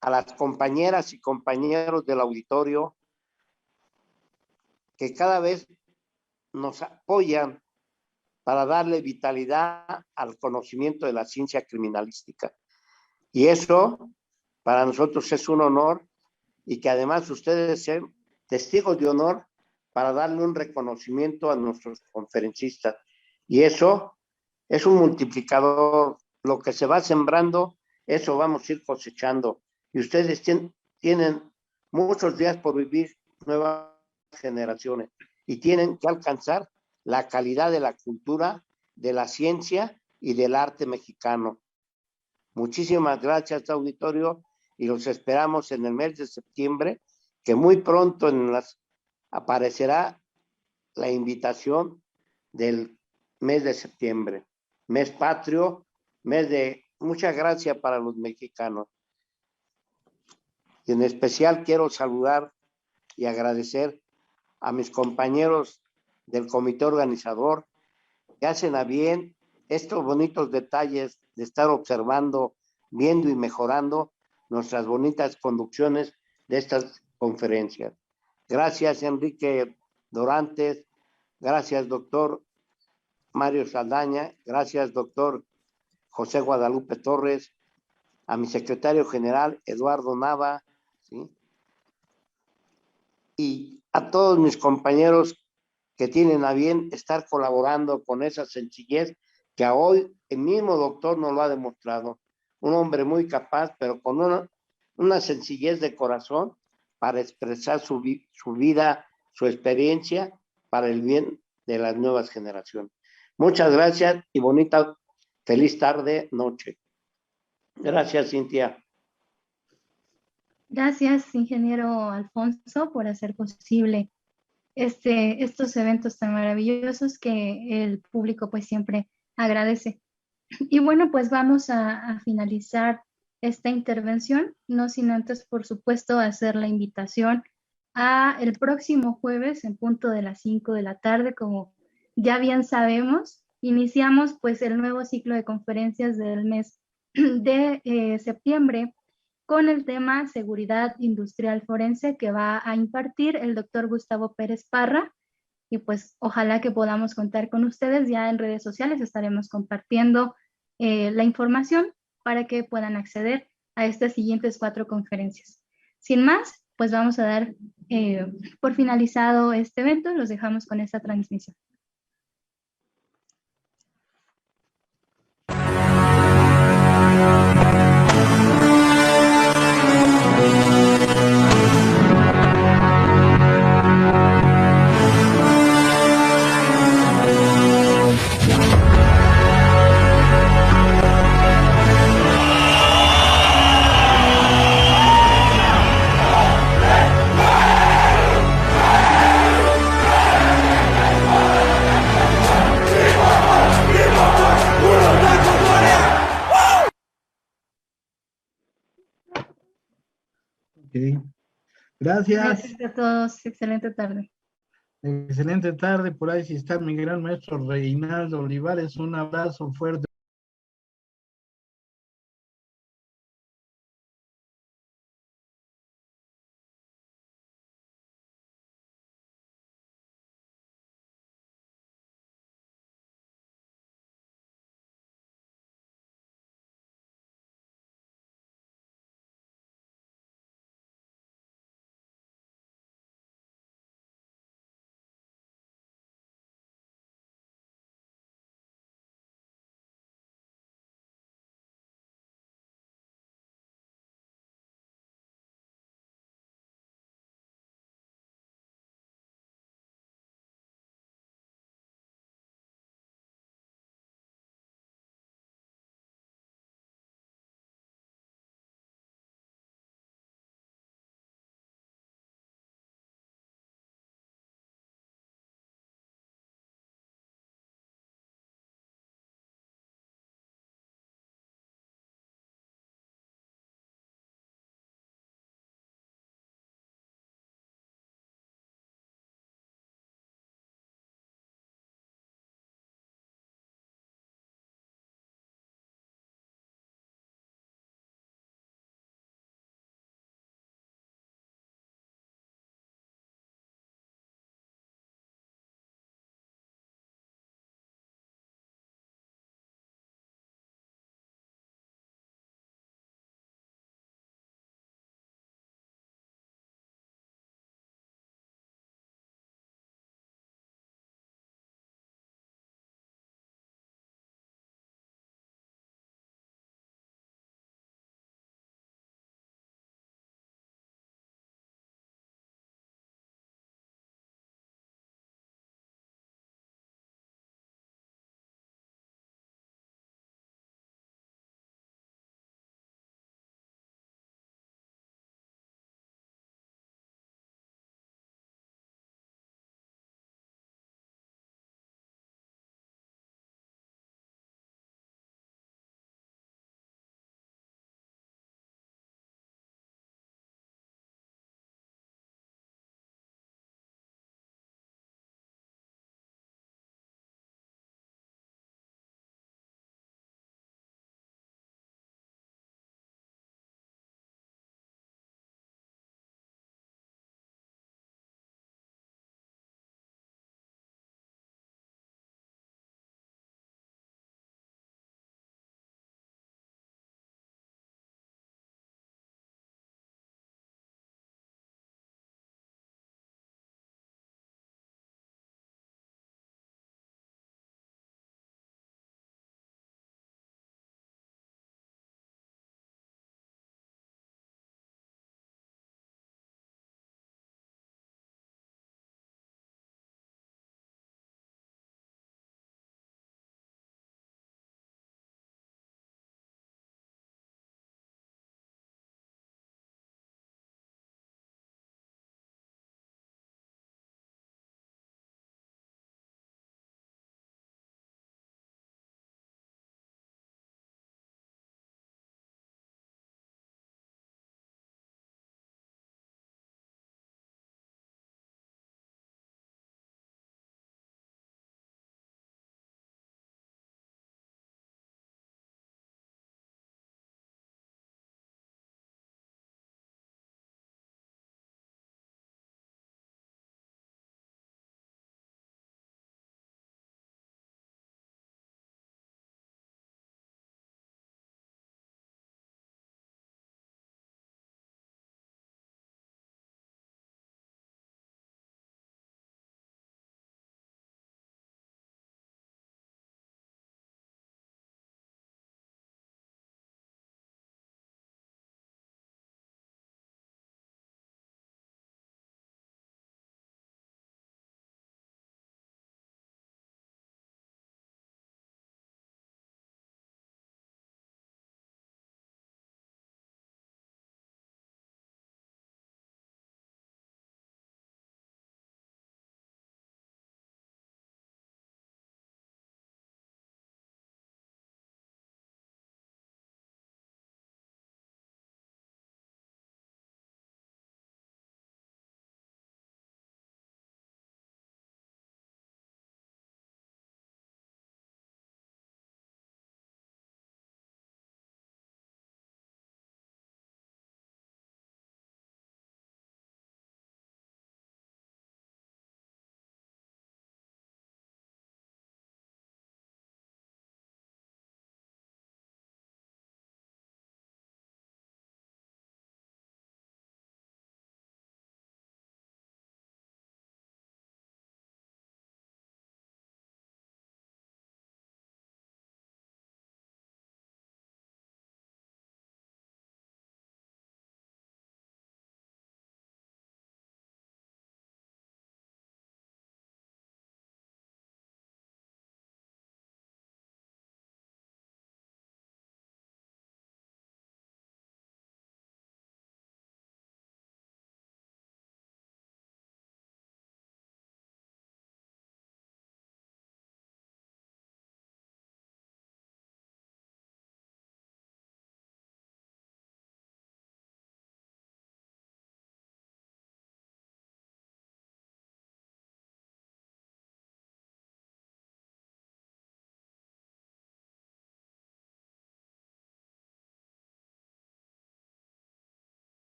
A las compañeras y compañeros del auditorio que cada vez nos apoyan para darle vitalidad al conocimiento de la ciencia criminalística. Y eso para nosotros es un honor, y que además ustedes sean testigos de honor para darle un reconocimiento a nuestros conferencistas. Y eso es un multiplicador. Lo que se va sembrando, eso vamos a ir cosechando. Y ustedes tienen muchos días por vivir, nuevas generaciones, y tienen que alcanzar la calidad de la cultura, de la ciencia y del arte mexicano. Muchísimas gracias, auditorio, y los esperamos en el mes de septiembre, que muy pronto aparecerá la invitación del mes de septiembre, mes patrio, mes de mucha gracia para los mexicanos. Y en especial quiero saludar y agradecer a mis compañeros del comité organizador que hacen a bien estos bonitos detalles de estar observando, viendo y mejorando nuestras bonitas conducciones de estas conferencias. Gracias, Enrique Dorantes. Gracias, doctor Mario Saldaña. Gracias, doctor José Guadalupe Torres. A mi secretario general, Eduardo Nava, ¿sí? Y a todos mis compañeros que tienen a bien estar colaborando con esa sencillez que a hoy el mismo doctor nos lo ha demostrado. Un hombre muy capaz, pero con una sencillez de corazón para expresar su vida, su experiencia para el bien de las nuevas generaciones. Muchas gracias y bonita, feliz tarde, noche. Gracias, Cintia. Gracias, ingeniero Alfonso, por hacer posible estos eventos tan maravillosos que el público pues siempre agradece. Y bueno, pues vamos a finalizar esta intervención, no sin antes, por supuesto, hacer la invitación a el próximo jueves en punto de las 5 de la tarde, como ya bien sabemos, iniciamos pues el nuevo ciclo de conferencias del mes de septiembre con el tema Seguridad Industrial Forense que va a impartir el doctor Gustavo Pérez Parra. Y pues ojalá que podamos contar con ustedes. Ya en redes sociales estaremos compartiendo la información para que puedan acceder a estas siguientes 4 conferencias. Sin más, pues vamos a dar por finalizado este evento. Los dejamos con esta transmisión. Ok. Gracias. Gracias a todos. Excelente tarde. Excelente tarde. Por ahí si está mi gran maestro Reinaldo Olivares. Un abrazo fuerte.